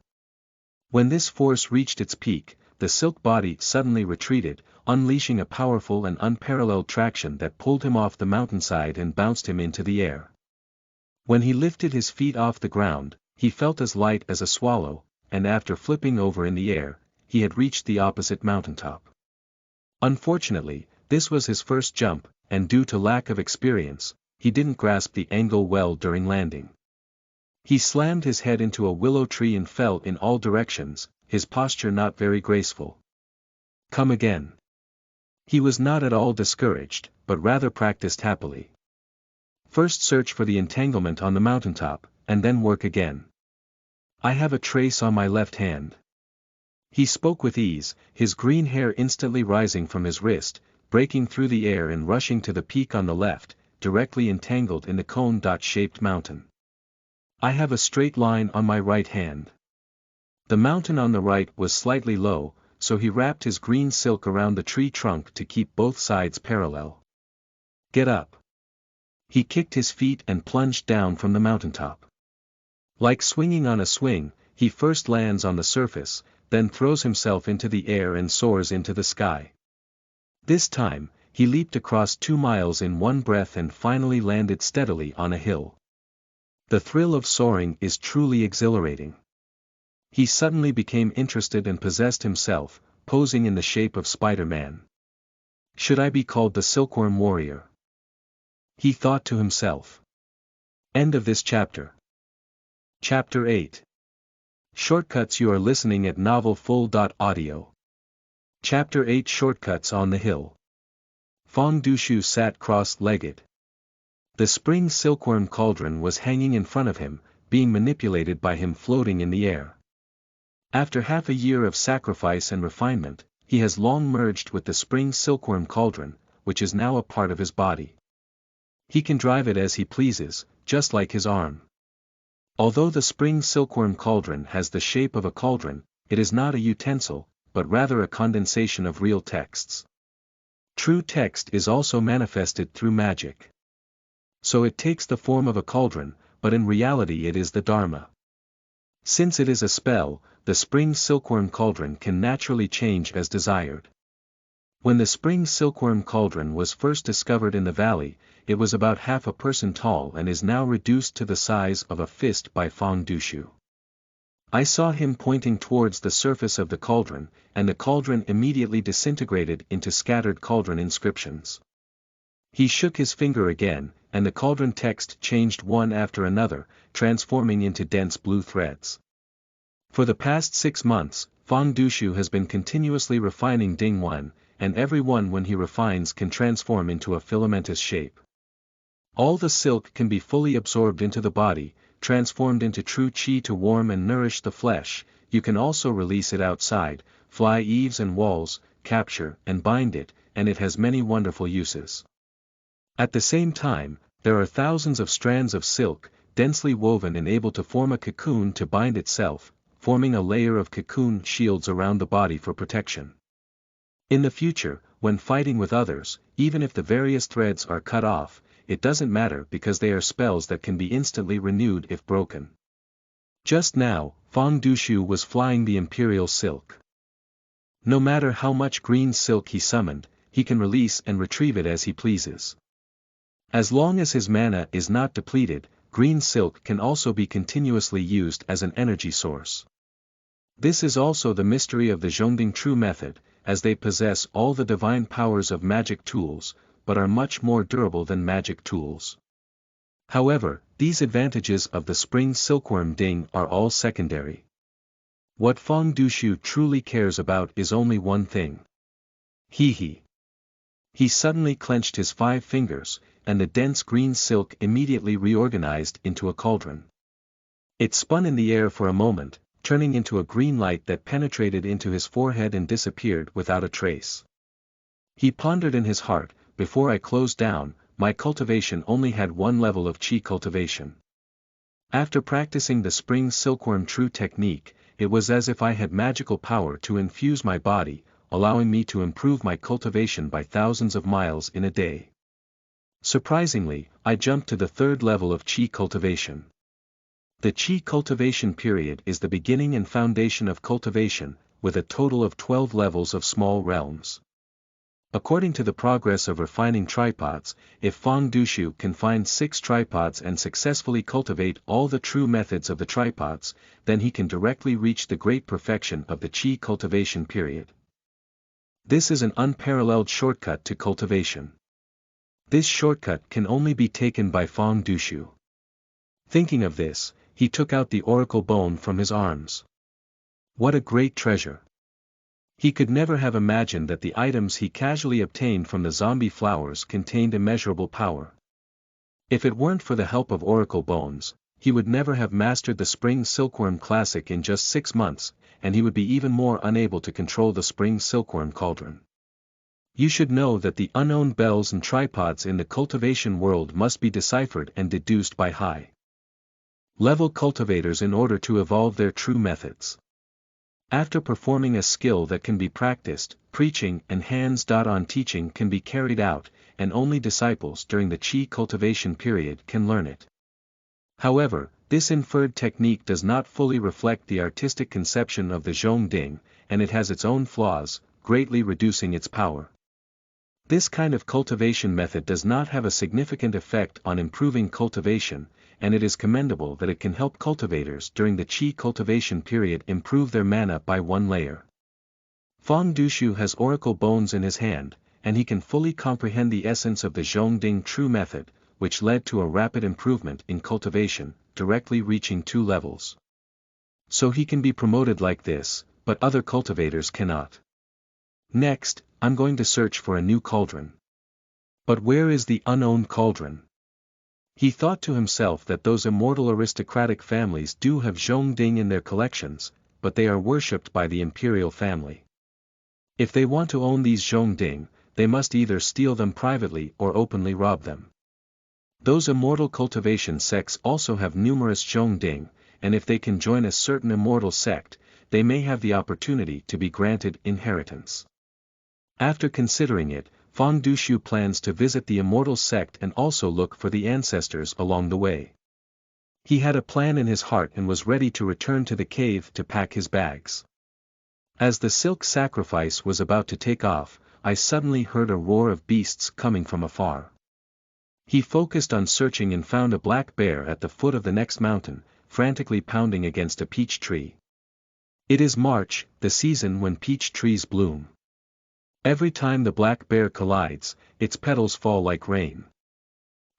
When this force reached its peak, the silk body suddenly retreated, unleashing a powerful and unparalleled traction that pulled him off the mountainside and bounced him into the air. When he lifted his feet off the ground, he felt as light as a swallow, and after flipping over in the air, he had reached the opposite mountaintop. Unfortunately, this was his first jump, and due to lack of experience, he didn't grasp the angle well during landing. He slammed his head into a willow tree and fell in all directions, his posture not very graceful. Come again. He was not at all discouraged, but rather practiced happily. First search for the entanglement on the mountaintop, and then work again. I have a trace on my left hand. He spoke with ease, his green hair instantly rising from his wrist, breaking through the air and rushing to the peak on the left, directly entangled in the cone-shaped mountain. I have a straight line on my right hand. The mountain on the right was slightly low, so he wrapped his green silk around the tree trunk to keep both sides parallel. Get up. He kicked his feet and plunged down from the mountaintop. Like swinging on a swing, he first lands on the surface, then throws himself into the air and soars into the sky. This time, he leaped across 2 miles in one breath and finally landed steadily on a hill. The thrill of soaring is truly exhilarating. He suddenly became interested and possessed himself, posing in the shape of Spider-Man. Should I be called the Silkworm Warrior? He thought to himself. End of this chapter. Chapter 8. Shortcuts. You are listening at novelfull.audio. Chapter 8. Shortcuts on the hill. Fang Dushu sat cross-legged. The spring silkworm cauldron was hanging in front of him, being manipulated by him floating in the air. After half a year of sacrifice and refinement, he has long merged with the spring silkworm cauldron, which is now a part of his body. He can drive it as he pleases, just like his arm. Although the spring silkworm cauldron has the shape of a cauldron, it is not a utensil, but rather a condensation of real texts. True text is also manifested through magic. So it takes the form of a cauldron, but in reality it is the Dharma. Since it is a spell, the spring silkworm cauldron can naturally change as desired. When the spring silkworm cauldron was first discovered in the valley, it was about half a person tall and is now reduced to the size of a fist by Fang Dushu. I saw him pointing towards the surface of the cauldron, and the cauldron immediately disintegrated into scattered cauldron inscriptions. He shook his finger again, and the cauldron text changed one after another, transforming into dense blue threads. For the past 6 months, Fang Dushu has been continuously refining Dingwan, and every one when he refines can transform into a filamentous shape. All the silk can be fully absorbed into the body, transformed into true qi to warm and nourish the flesh. You can also release it outside, fly eaves and walls, capture and bind it, and it has many wonderful uses. At the same time, there are thousands of strands of silk, densely woven and able to form a cocoon to bind itself, forming a layer of cocoon shields around the body for protection. In the future, when fighting with others, even if the various threads are cut off, it doesn't matter because they are spells that can be instantly renewed if broken. Just now, Fang Dushu was flying the imperial silk. No matter how much green silk he summoned, he can release and retrieve it as he pleases. As long as his mana is not depleted, green silk can also be continuously used as an energy source. This is also the mystery of the Zhongding true method, as they possess all the divine powers of magic tools, but are much more durable than magic tools. However, these advantages of the spring silkworm Ding are all secondary. What Fang Dushu truly cares about is only one thing. He suddenly clenched his 5 fingers, and the dense green silk immediately reorganized into a cauldron. It spun in the air for a moment, turning into a green light that penetrated into his forehead and disappeared without a trace. He pondered in his heart, before I closed down, my cultivation only had 1 level of qi cultivation. After practicing the spring silkworm true technique, it was as if I had magical power to infuse my body, allowing me to improve my cultivation by thousands of miles in a day. Surprisingly, I jumped to the 3rd level of qi cultivation. The qi cultivation period is the beginning and foundation of cultivation, with a total of 12 levels of small realms. According to the progress of refining tripods, if Fang Dushu can find 6 tripods and successfully cultivate all the true methods of the tripods, then he can directly reach the great perfection of the qi cultivation period. This is an unparalleled shortcut to cultivation. This shortcut can only be taken by Fang Dushu. Thinking of this, he took out the oracle bone from his arms. What a great treasure! He could never have imagined that the items he casually obtained from the zombie flowers contained immeasurable power. If it weren't for the help of oracle bones, he would never have mastered the Spring Silkworm Classic in just 6 months, and he would be even more unable to control the Spring Silkworm Cauldron. You should know that the unknown bells and tripods in the cultivation world must be deciphered and deduced by high-level cultivators in order to evolve their true methods. After performing a skill that can be practiced, preaching and hands-on teaching can be carried out, and only disciples during the Qi cultivation period can learn it. However, this inferred technique does not fully reflect the artistic conception of the Zhong Ding, and it has its own flaws, greatly reducing its power. This kind of cultivation method does not have a significant effect on improving cultivation, and it is commendable that it can help cultivators during the Qi cultivation period improve their mana by 1 layer. Fang Dushu has oracle bones in his hand, and he can fully comprehend the essence of the Zhong Ding true method, which led to a rapid improvement in cultivation, directly reaching 2 levels. So he can be promoted like this, but other cultivators cannot. Next, I'm going to search for a new cauldron. But where is the unowned cauldron? He thought to himself that those immortal aristocratic families do have Zhong Ding in their collections, but they are worshipped by the imperial family. If they want to own these Zhong Ding, they must either steal them privately or openly rob them. Those immortal cultivation sects also have numerous Zhong Ding, and if they can join a certain immortal sect, they may have the opportunity to be granted inheritance. After considering it, Fang Dushu plans to visit the immortal sect and also look for the ancestors along the way. He had a plan in his heart and was ready to return to the cave to pack his bags. As the silk sacrifice was about to take off, I suddenly heard a roar of beasts coming from afar. He focused on searching and found a black bear at the foot of the next mountain, frantically pounding against a peach tree. It is March, the season when peach trees bloom. Every time the black bear collides, its petals fall like rain.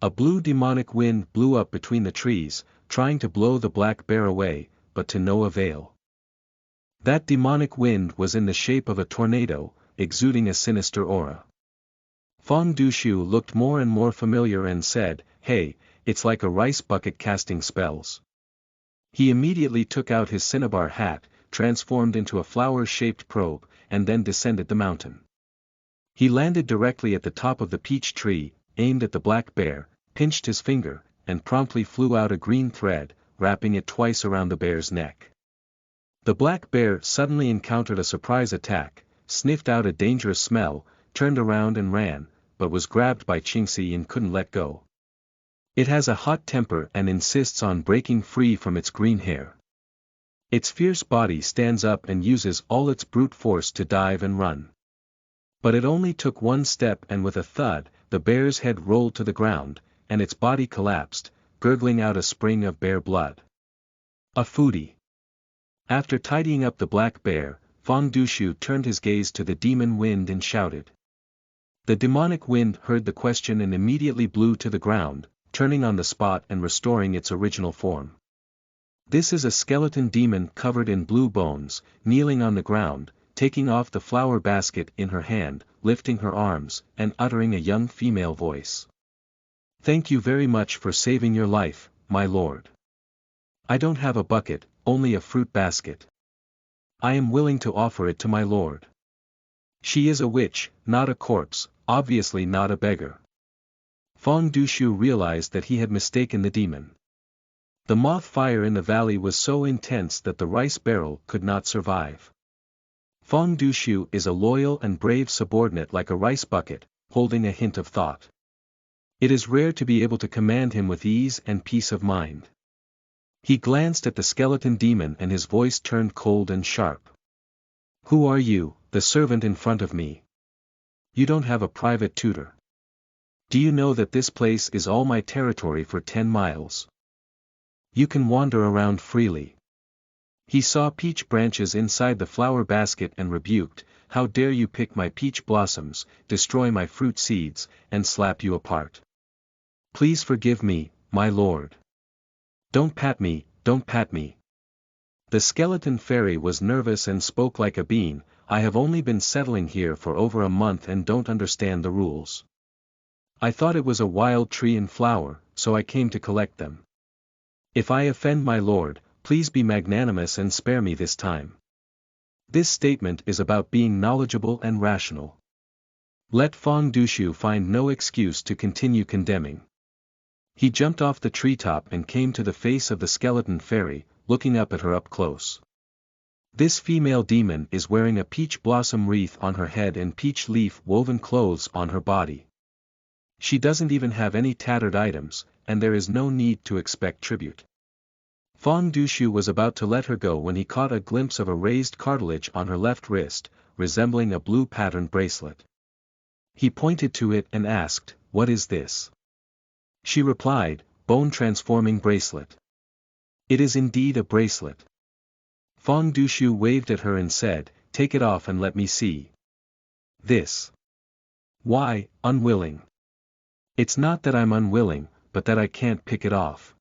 A blue demonic wind blew up between the trees, trying to blow the black bear away, but to no avail. That demonic wind was in the shape of a tornado, exuding a sinister aura. Fang Dushu looked more and more familiar and said, "Hey, it's like a rice bucket casting spells." He immediately took out his cinnabar hat, transformed into a flower-shaped probe, and then descended the mountain. He landed directly at the top of the peach tree, aimed at the black bear, pinched his finger, and promptly flew out a green thread, wrapping it twice around the bear's neck. The black bear suddenly encountered a surprise attack, sniffed out a dangerous smell, turned around and ran, but was grabbed by Qinghe and couldn't let go. It has a hot temper and insists on breaking free from its green hair. Its fierce body stands up and uses all its brute force to dive and run. But it only took 1 step and with a thud, the bear's head rolled to the ground, and its body collapsed, gurgling out a spring of bear blood. A foodie. After tidying up the black bear, Fang Dushu turned his gaze to the demon wind and shouted. The demonic wind heard the question and immediately blew to the ground, turning on the spot and restoring its original form. This is a skeleton demon covered in blue bones, kneeling on the ground, taking off the flower basket in her hand, lifting her arms, and uttering a young female voice. "Thank you very much for saving your life, my lord. I don't have a bucket, only a fruit basket. I am willing to offer it to my lord." She is a witch, not a corpse, obviously not a beggar. Fang Dushu realized that he had mistaken the demon. The moth fire in the valley was so intense that the rice barrel could not survive. Fang Dushu is a loyal and brave subordinate like a rice bucket, holding a hint of thought. It is rare to be able to command him with ease and peace of mind. He glanced at the skeleton demon and his voice turned cold and sharp. "Who are you, the servant in front of me? You don't have a private tutor. Do you know that this place is all my territory for 10 miles? You can wander around freely." He saw peach branches inside the flower basket and rebuked, how dare you pick my peach blossoms, destroy my fruit seeds, and slap you apart. Please forgive me, my lord. Don't pat me, don't pat me. The skeleton fairy was nervous and spoke like a bean. I have only been settling here for over a month and don't understand the rules. I thought it was a wild tree in flower, so I came to collect them. If I offend my lord, please be magnanimous and spare me this time. This statement is about being knowledgeable and rational. Let Fang Dushu find no excuse to continue condemning. He jumped off the treetop and came to the face of the skeleton fairy, looking up at her up close. This female demon is wearing a peach blossom wreath on her head and peach leaf woven clothes on her body. She doesn't even have any tattered items, and there is no need to expect tribute. Fang Dushu was about to let her go when he caught a glimpse of a raised cartilage on her left wrist, resembling a blue patterned bracelet. He pointed to it and asked, "What is this?" She replied, "Bone-transforming bracelet." It is indeed a bracelet. Fang Dushu waved at her and said, "Take it off and let me see." This. Why, unwilling. It's not that I'm unwilling, but that I can't pick it off.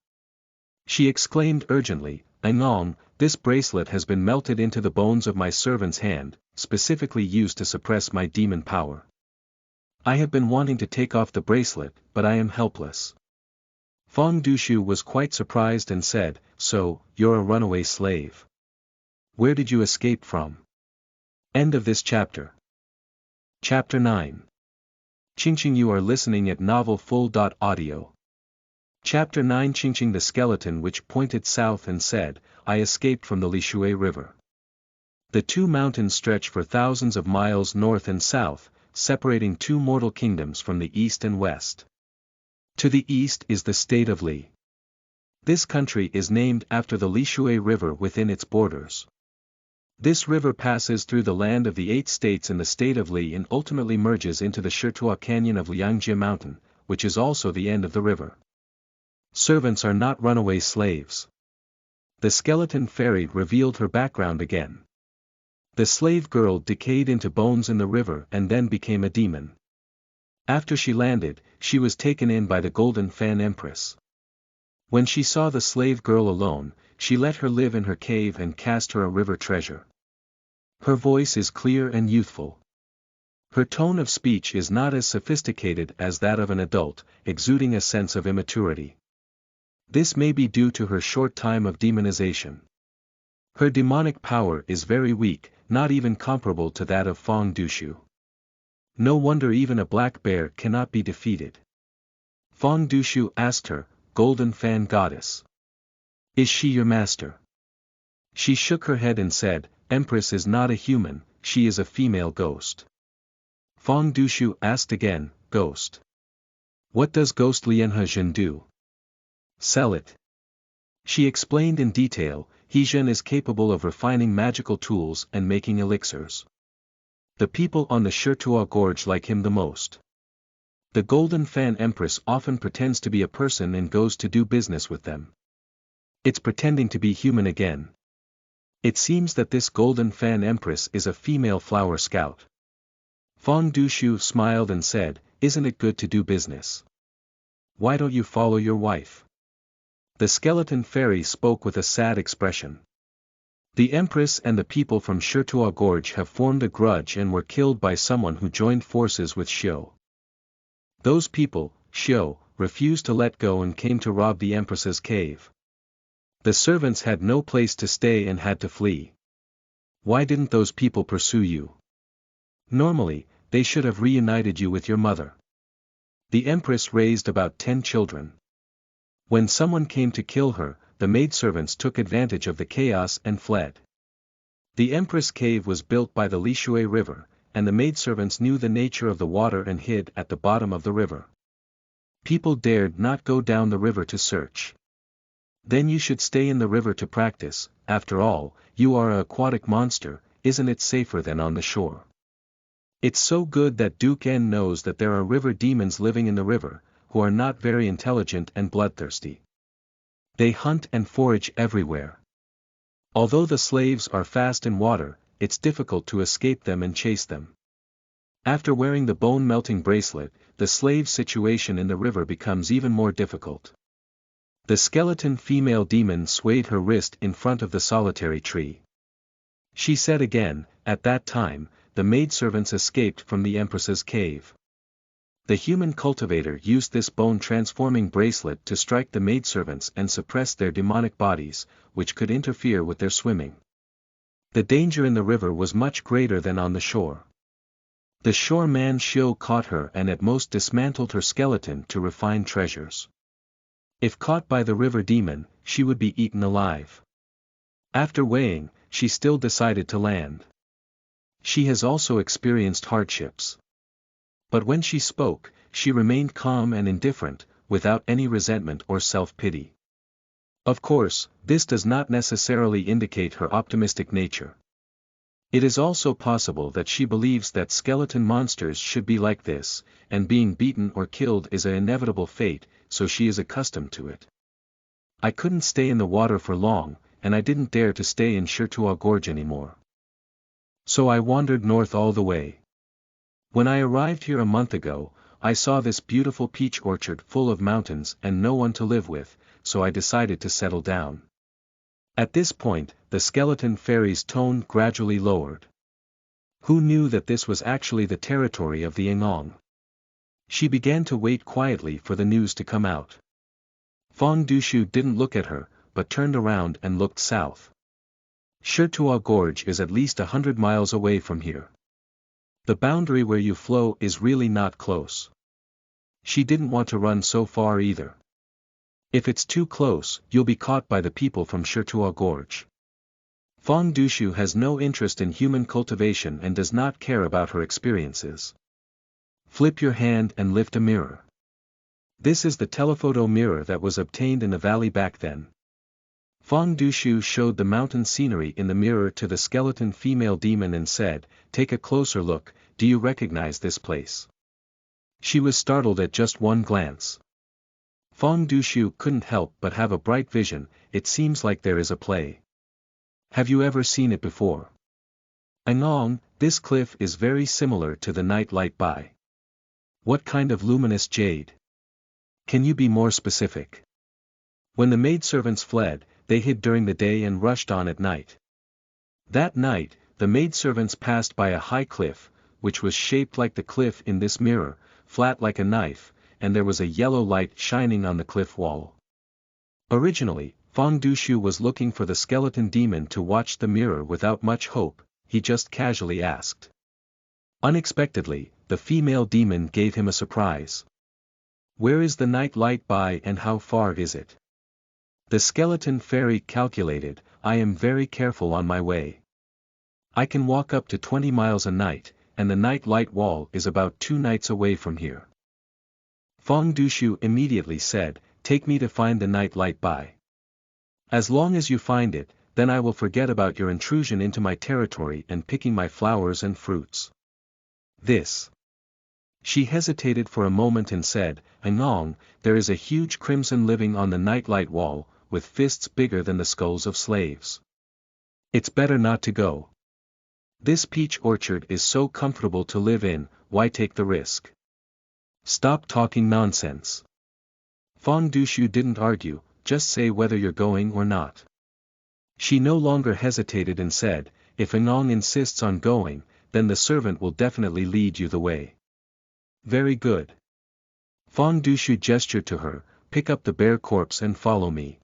She exclaimed urgently, "Anong, this bracelet has been melted into the bones of my servant's hand, specifically used to suppress my demon power. I have been wanting to take off the bracelet, but I am helpless." Fang Dushu was quite surprised and said, "So, you're a runaway slave. Where did you escape from?" End of this chapter. Chapter 9. Qingqing. You are listening at novelfull.audio. Chapter 9. Qingqing. The skeleton which pointed south and said, "I escaped from the Lishui River." The two mountains stretch for thousands of miles north and south, separating two mortal kingdoms from the east and west. To the east is the state of Li. This country is named after the Lishui River within its borders. This river passes through the land of the 8 states in the state of Li and ultimately merges into the Shitua Canyon of Liangjie Mountain, which is also the end of the river. Servants are not runaway slaves. The skeleton fairy revealed her background again. The slave girl decayed into bones in the river and then became a demon. After she landed, she was taken in by the Golden Fan Empress. When she saw the slave girl alone, she let her live in her cave and cast her a river treasure. Her voice is clear and youthful. Her tone of speech is not as sophisticated as that of an adult, exuding a sense of immaturity. This may be due to her short time of demonization. Her demonic power is very weak, not even comparable to that of Fang Dushu. No wonder even a black bear cannot be defeated. Fang Dushu asked her, "Golden Fan Goddess, is she your master?" She shook her head and said, "Empress is not a human, she is a female ghost." Fang Dushu asked again, "Ghost? What does ghost Lianhe Zhen do?" "Sell it." She explained in detail, He Zhen is capable of refining magical tools and making elixirs. The people on the Shitua Gorge like him the most. The Golden Fan Empress often pretends to be a person and goes to do business with them. It's pretending to be human again. It seems that this Golden Fan Empress is a female flower scout. Fang Dushu smiled and said, "Isn't it good to do business? Why don't you follow your wife?" The skeleton fairy spoke with a sad expression. The Empress and the people from Shitua Gorge have formed a grudge and were killed by someone who joined forces with Xiu. Those people, Xiu, refused to let go and came to rob the Empress's cave. The servants had no place to stay and had to flee. Why didn't those people pursue you? Normally, they should have reunited you with your mother. The Empress raised about 10 children. When someone came to kill her, the maidservants took advantage of the chaos and fled. The Empress cave was built by the Lishui River, and the maidservants knew the nature of the water and hid at the bottom of the river. People dared not go down the river to search. Then you should stay in the river to practice. After all, you are an aquatic monster, isn't it safer than on the shore? It's so good that Duke N knows that there are river demons living in the river, who are not very intelligent and bloodthirsty. They hunt and forage everywhere. Although the slaves are fast in water, it's difficult to escape them and chase them. After wearing the bone-melting bracelet, the slave situation in the river becomes even more difficult. The skeleton female demon swayed her wrist in front of the solitary tree. She said again, at that time, the maidservants escaped from the Empress's cave. The human cultivator used this bone-transforming bracelet to strike the maidservants and suppress their demonic bodies, which could interfere with their swimming. The danger in the river was much greater than on the shore. The shoreman Shio caught her and at most dismantled her skeleton to refine treasures. If caught by the river demon, she would be eaten alive. After weighing, she still decided to land. She has also experienced hardships. But when she spoke, she remained calm and indifferent, without any resentment or self-pity. Of course, this does not necessarily indicate her optimistic nature. It is also possible that she believes that skeleton monsters should be like this, and being beaten or killed is an inevitable fate, so she is accustomed to it. I couldn't stay in the water for long, and I didn't dare to stay in Shirtua Gorge anymore. So I wandered north all the way. When I arrived here a month ago, I saw this beautiful peach orchard full of mountains and no one to live with, so I decided to settle down. At this point, the skeleton fairy's tone gradually lowered. Who knew that this was actually the territory of the Yingong? She began to wait quietly for the news to come out. Fang Dushu didn't look at her, but turned around and looked south. Shirtua Gorge is at least 100 miles away from here. The boundary where you flow is really not close. She didn't want to run so far either. If it's too close, you'll be caught by the people from Shirtua Gorge. Fang Dushu has no interest in human cultivation and does not care about her experiences. Flip your hand and lift a mirror. This is the telephoto mirror that was obtained in the valley back then. Fang Dushu showed the mountain scenery in the mirror to the skeleton female demon and said, "Take a closer look, do you recognize this place?" She was startled at just one glance. Fang Dushu couldn't help but have a bright vision. It seems like there is a play. Have you ever seen it before? Anong, this cliff is very similar to the night light by. What kind of luminous jade? Can you be more specific? When the maidservants fled, they hid during the day and rushed on at night. That night, the maidservants passed by a high cliff, which was shaped like the cliff in this mirror, flat like a knife, and there was a yellow light shining on the cliff wall. Originally, Fang Dushu was looking for the skeleton demon to watch the mirror without much hope, he just casually asked. Unexpectedly, the female demon gave him a surprise. Where is the night light by and how far is it? The skeleton fairy calculated, I am very careful on my way. I can walk up to 20 miles a night, and the night light wall is about 2 nights away from here. Fang Dushu immediately said, take me to find the night light by. As long as you find it, then I will forget about your intrusion into my territory and picking my flowers and fruits. This. She hesitated for a moment and said, Anong, there is a huge crimson living on the nightlight wall, with fists bigger than the skulls of slaves. It's better not to go. This peach orchard is so comfortable to live in, why take the risk? Stop talking nonsense. Fang Dushu didn't argue, just say whether you're going or not. She no longer hesitated and said, if Anong insists on going, then the servant will definitely lead you the way. Very good. Fang Dushu gestured to her, pick up the bear corpse and follow me.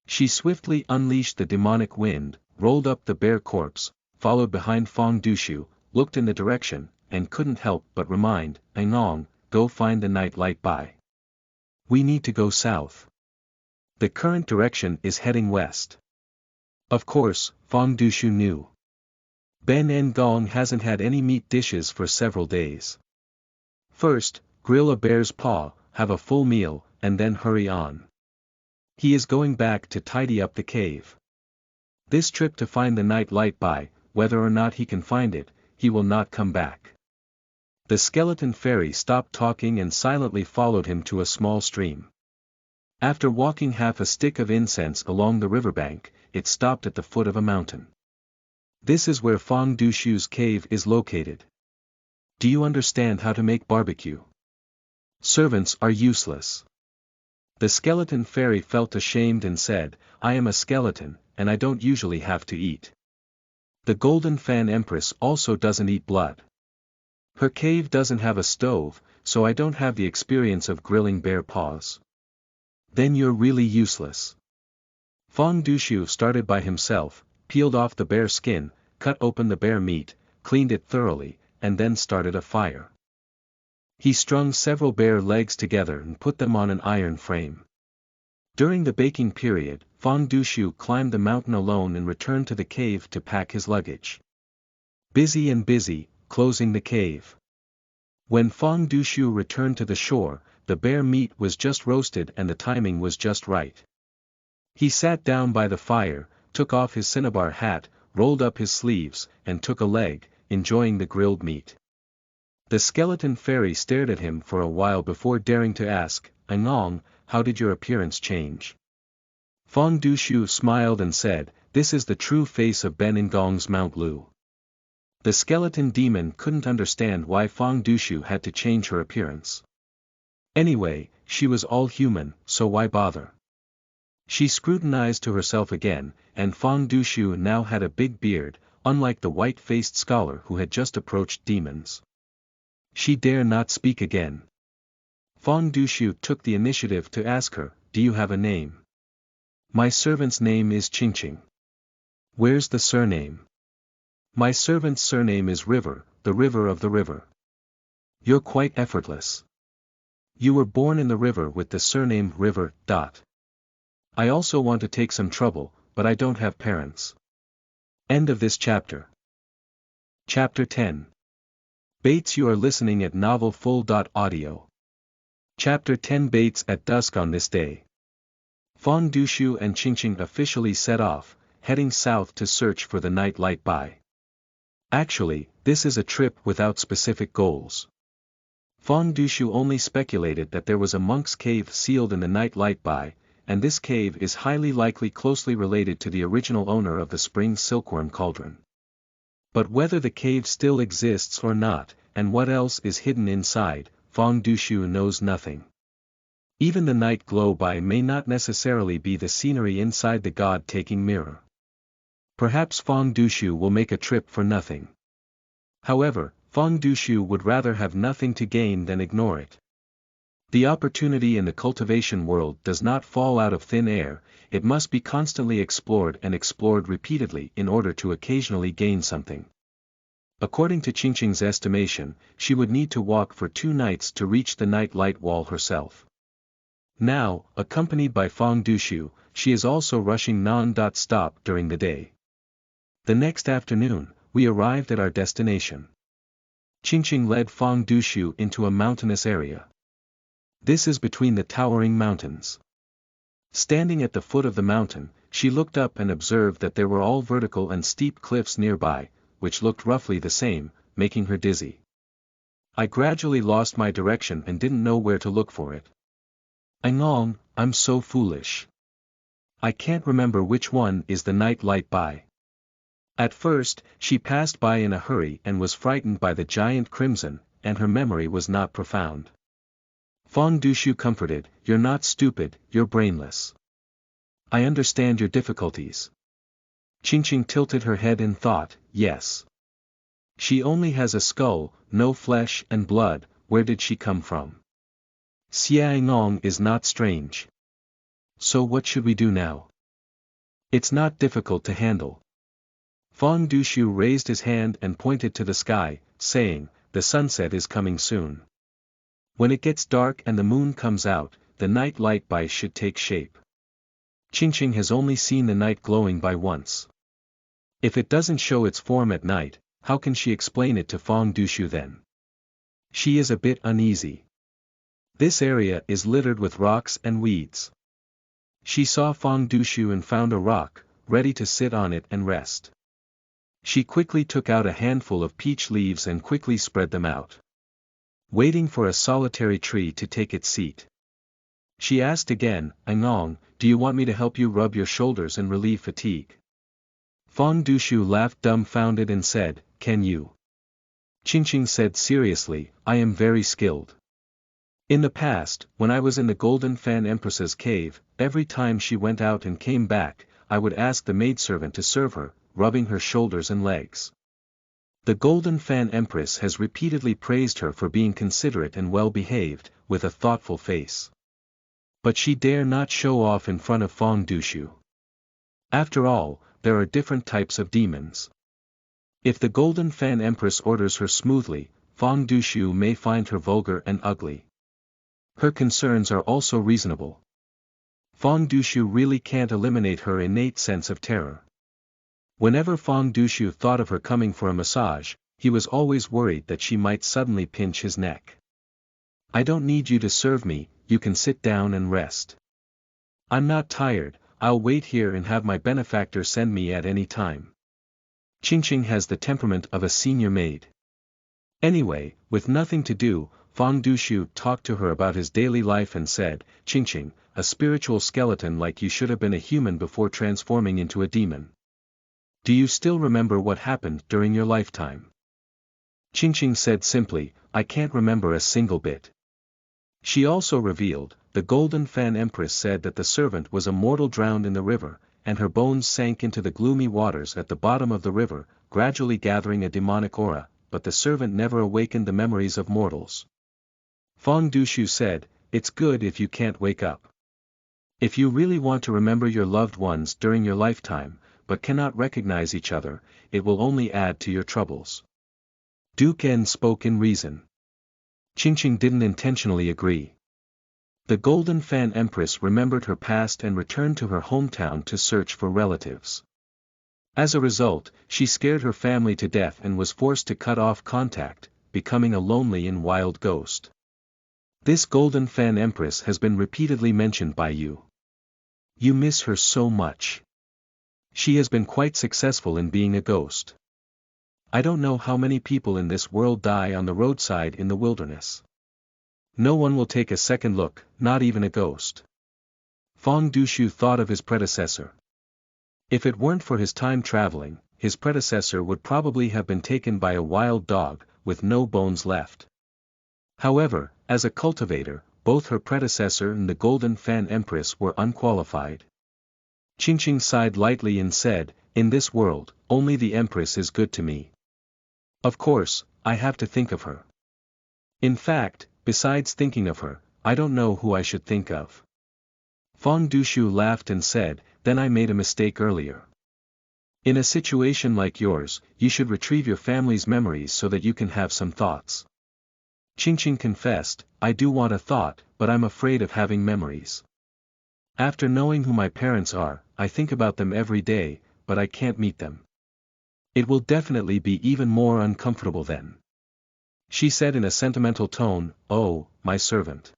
She swiftly unleashed the demonic wind, rolled up the bear corpse, followed behind Fang Dushu, looked in the direction, and couldn't help but remind, Anong, go find the night light by. We need to go south. The current direction is heading west. Of course, Fang Dushu knew. Ben Ngong hasn't had any meat dishes for several days. First, grill a bear's paw, have a full meal, and then hurry on. He is going back to tidy up the cave. This trip to find the night light by, whether or not he can find it, he will not come back. The skeleton fairy stopped talking and silently followed him to a small stream. After walking half a stick of incense along the riverbank, it stopped at the foot of a mountain. This is where Fang Dushu's cave is located. Do you understand how to make barbecue? Servants are useless. The skeleton fairy felt ashamed and said, I am a skeleton, and I don't usually have to eat. The Golden Fan Empress also doesn't eat blood. Her cave doesn't have a stove, so I don't have the experience of grilling bear paws. Then you're really useless. Fang Dushu started by himself, peeled off the bear skin, cut open the bear meat, cleaned it thoroughly, and then started a fire. He strung several bear legs together and put them on an iron frame. During the baking period, Fang Dushu climbed the mountain alone and returned to the cave to pack his luggage. Busy and busy, closing the cave. When Fang Dushu returned to the shore, the bear meat was just roasted and the timing was just right. He sat down by the fire, took off his cinnabar hat, rolled up his sleeves, and took a leg, enjoying the grilled meat. The skeleton fairy stared at him for a while before daring to ask, Anong, how did your appearance change? Fang Dushu smiled and said, this is the true face of Ben Ngong's Mount Lu. The skeleton demon couldn't understand why Fang Dushu had to change her appearance. Anyway, she was all human, so why bother? She scrutinized to herself again, and Fang Dushu now had a big beard, unlike the white-faced scholar who had just approached demons. She dare not speak again. Fang Dushu took the initiative to ask her, do you have a name? My servant's name is Qingqing. Where's the surname? My servant's surname is River, the river of the river. You're quite effortless. You were born in the river with the surname River. I also want to take some trouble, but I don't have parents. End of this chapter. Chapter 10. Bates. You are listening at novelfull.audio. Chapter 10. Bates. At dusk on this day, Fang Dushu and Qingqing officially set off, heading south to search for the night light by. Actually, this is a trip without specific goals. Fang Dushu only speculated that there was a monk's cave sealed in the night light by, and this cave is highly likely closely related to the original owner of the spring Silkworm cauldron. But whether the cave still exists or not, and what else is hidden inside, Fang Dushu knows nothing. Even the night glow by may not necessarily be the scenery inside the god-taking mirror. Perhaps Fang Dushu will make a trip for nothing. However, Fang Dushu would rather have nothing to gain than ignore it. The opportunity in the cultivation world does not fall out of thin air, it must be constantly explored and explored repeatedly in order to occasionally gain something. According to Qingqing's estimation, she would need to walk for 2 nights to reach the night light wall herself. Now, accompanied by Fang Dushu, she is also rushing non-stop during the day. The next afternoon, we arrived at our destination. Qingqing led Fang Dushu into a mountainous area. This is between the towering mountains. Standing at the foot of the mountain, she looked up and observed that there were all vertical and steep cliffs nearby, which looked roughly the same, making her dizzy. I gradually lost my direction and didn't know where to look for it. Anong, I'm so foolish. I can't remember which one is the night light by. At first, she passed by in a hurry and was frightened by the giant crimson, and her memory was not profound. Fang Dushu comforted, you're not stupid, you're brainless. I understand your difficulties. Qingqing tilted her head in thought, yes. She only has a skull, no flesh and blood, where did she come from? Xiaingong is not strange. So what should we do now? It's not difficult to handle. Fang Dushu raised his hand and pointed to the sky, saying, the sunset is coming soon. When it gets dark and the moon comes out, the night light by should take shape. Qingqing has only seen the night glowing by once. If it doesn't show its form at night, how can she explain it to Fang Dushu then? She is a bit uneasy. This area is littered with rocks and weeds. She saw Fang Dushu and found a rock, ready to sit on it and rest. She quickly took out a handful of peach leaves and quickly spread them out. Waiting for a solitary tree to take its seat. She asked again, Anong, do you want me to help you rub your shoulders and relieve fatigue? Fang Dushu laughed dumbfounded and said, "Can you?" Qingqing said seriously, "I am very skilled. In the past, when I was in the Golden Fan Empress's cave, every time she went out and came back, I would ask the maidservant to serve her, rubbing her shoulders and legs. The Golden Fan Empress has repeatedly praised her for being considerate and well-behaved, with a thoughtful face. But she dare not show off in front of Fang Dushu. After all, there are different types of demons. If the Golden Fan Empress orders her smoothly, Fang Dushu may find her vulgar and ugly. Her concerns are also reasonable. Fang Dushu really can't eliminate her innate sense of terror. Whenever Fang Dushu thought of her coming for a massage, he was always worried that she might suddenly pinch his neck. "I don't need you to serve me, you can sit down and rest. I'm not tired, I'll wait here and have my benefactor send me at any time." Qingqing has the temperament of a senior maid. Anyway, with nothing to do, Fang Dushu talked to her about his daily life and said, "Qingqing, a spiritual skeleton like you should have been a human before transforming into a demon. Do you still remember what happened during your lifetime?" Qingqing said simply, "I can't remember a single bit." She also revealed, the Golden Fan Empress said that the servant was a mortal drowned in the river, and her bones sank into the gloomy waters at the bottom of the river, gradually gathering a demonic aura, but the servant never awakened the memories of mortals. Fang Dushu said, "It's good if you can't wake up. If you really want to remember your loved ones during your lifetime, but cannot recognize each other, it will only add to your troubles." Duke N spoke in reason. Qingqing didn't intentionally agree. The Golden Fan Empress remembered her past and returned to her hometown to search for relatives. As a result, she scared her family to death and was forced to cut off contact, becoming a lonely and wild ghost. This Golden Fan Empress has been repeatedly mentioned by you. You miss her so much. She has been quite successful in being a ghost. I don't know how many people in this world die on the roadside in the wilderness. No one will take a second look, not even a ghost. Fang Dushu thought of his predecessor. If it weren't for his time traveling, his predecessor would probably have been taken by a wild dog, with no bones left. However, as a cultivator, both her predecessor and the Golden Fan Empress were unqualified. Qingqing sighed lightly and said, "In this world, only the Empress is good to me. Of course, I have to think of her. In fact, besides thinking of her, I don't know who I should think of." Fang Dushu laughed and said, "Then I made a mistake earlier. In a situation like yours, you should retrieve your family's memories so that you can have some thoughts." Qingqing confessed, "I do want a thought, but I'm afraid of having memories. After knowing who my parents are, I think about them every day, but I can't meet them. It will definitely be even more uncomfortable then." She said in a sentimental tone, "Oh, my servant.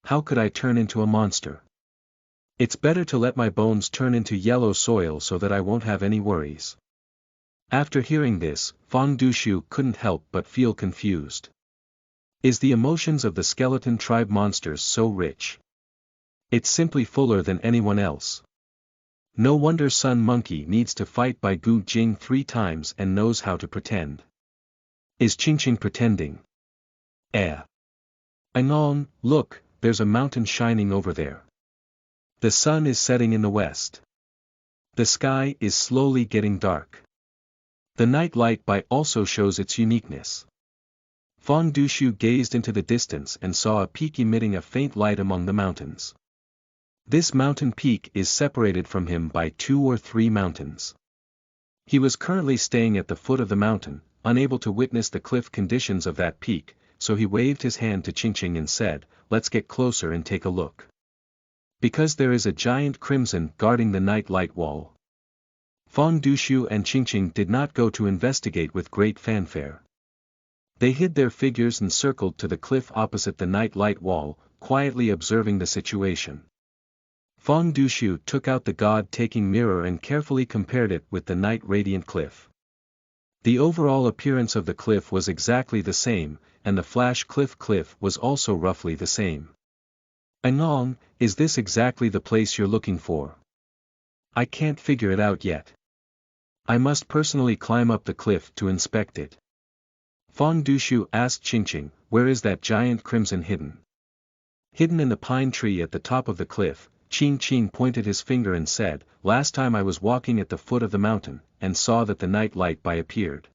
How could I turn into a monster? It's better to let my bones turn into yellow soil so that I won't have any worries." After hearing this, Fang Dushu couldn't help but feel confused. Is the emotions of the skeleton tribe monsters so rich? It's simply fuller than anyone else. No wonder Sun Monkey needs to fight by Gu Jing 3 times and knows how to pretend. Is Qingqing pretending? Anon, look, there's a mountain shining over there. The sun is setting in the west. The sky is slowly getting dark. The night light by also shows its uniqueness. Fang Dushu gazed into the distance and saw a peak emitting a faint light among the mountains. This mountain peak is separated from him by 2 or 3 mountains. He was currently staying at the foot of the mountain, unable to witness the cliff conditions of that peak, so he waved his hand to Qingqing and said, "Let's get closer and take a look." Because there is a giant crimson guarding the night light wall. Fang Dushu and Qingqing did not go to investigate with great fanfare. They hid their figures and circled to the cliff opposite the night light wall, quietly observing the situation. Fang Dushu took out the god-taking mirror and carefully compared it with the night radiant cliff. The overall appearance of the cliff was exactly the same, and the flash cliff was also roughly the same. Anon, is this exactly the place you're looking for? I can't figure it out yet. I must personally climb up the cliff to inspect it. Fang Dushu asked Qingqing, where is that giant crimson hidden? Hidden in the pine tree at the top of the cliff. Qingqing pointed his finger and said, last time I was walking at the foot of the mountain, and saw that the night light by appeared.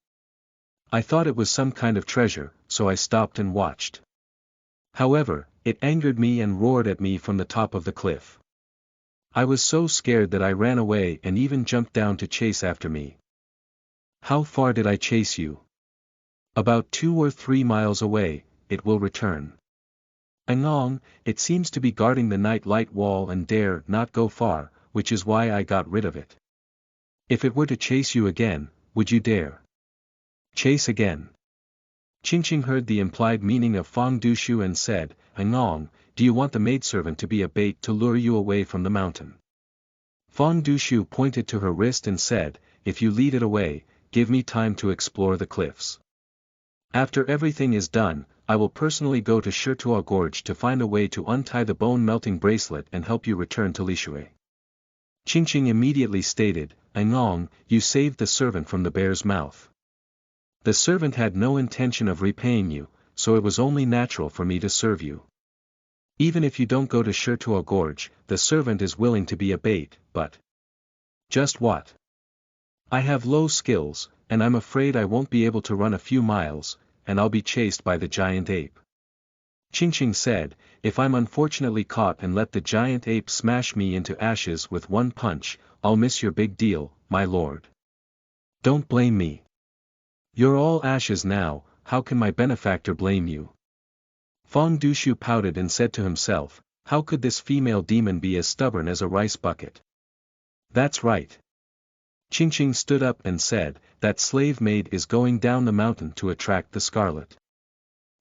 I thought it was some kind of treasure, so I stopped and watched. However, it angered me and roared at me from the top of the cliff. I was so scared that I ran away and even jumped down to chase after me. How far did I chase you? About 2 or 3 miles away. It will return. Angong, it seems to be guarding the night light wall and dare not go far, which is why I got rid of it. If it were to chase you again, would you dare? Chase again. Qingqing heard the implied meaning of Fang Dushu and said, Angong, do you want the maidservant to be a bait to lure you away from the mountain? Fang Dushu pointed to her wrist and said, if you lead it away, give me time to explore the cliffs. After everything is done, I will personally go to Shizhou Gorge to find a way to untie the bone-melting bracelet and help you return to Lishui. Qingqing immediately stated, Angong, you saved the servant from the bear's mouth. The servant had no intention of repaying you, so it was only natural for me to serve you. Even if you don't go to Shizhou Gorge, the servant is willing to be a bait, but... just what? I have low skills, and I'm afraid I won't be able to run a few miles, and I'll be chased by the giant ape. Qingqing said, if I'm unfortunately caught and let the giant ape smash me into ashes with one punch, I'll miss your big deal, my lord. Don't blame me. You're all ashes now, how can my benefactor blame you? Fang Dushu pouted and said to himself, how could this female demon be as stubborn as a rice bucket? That's right. Qingqing stood up and said, that slave maid is going down the mountain to attract the scarlet.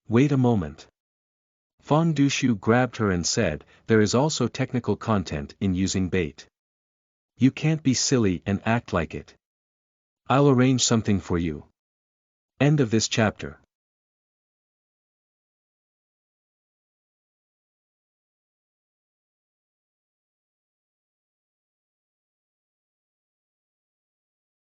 Wait a moment. Fang Dushu grabbed her and said, there is also technical content in using bait. You can't be silly and act like it. I'll arrange something for you. End of this chapter.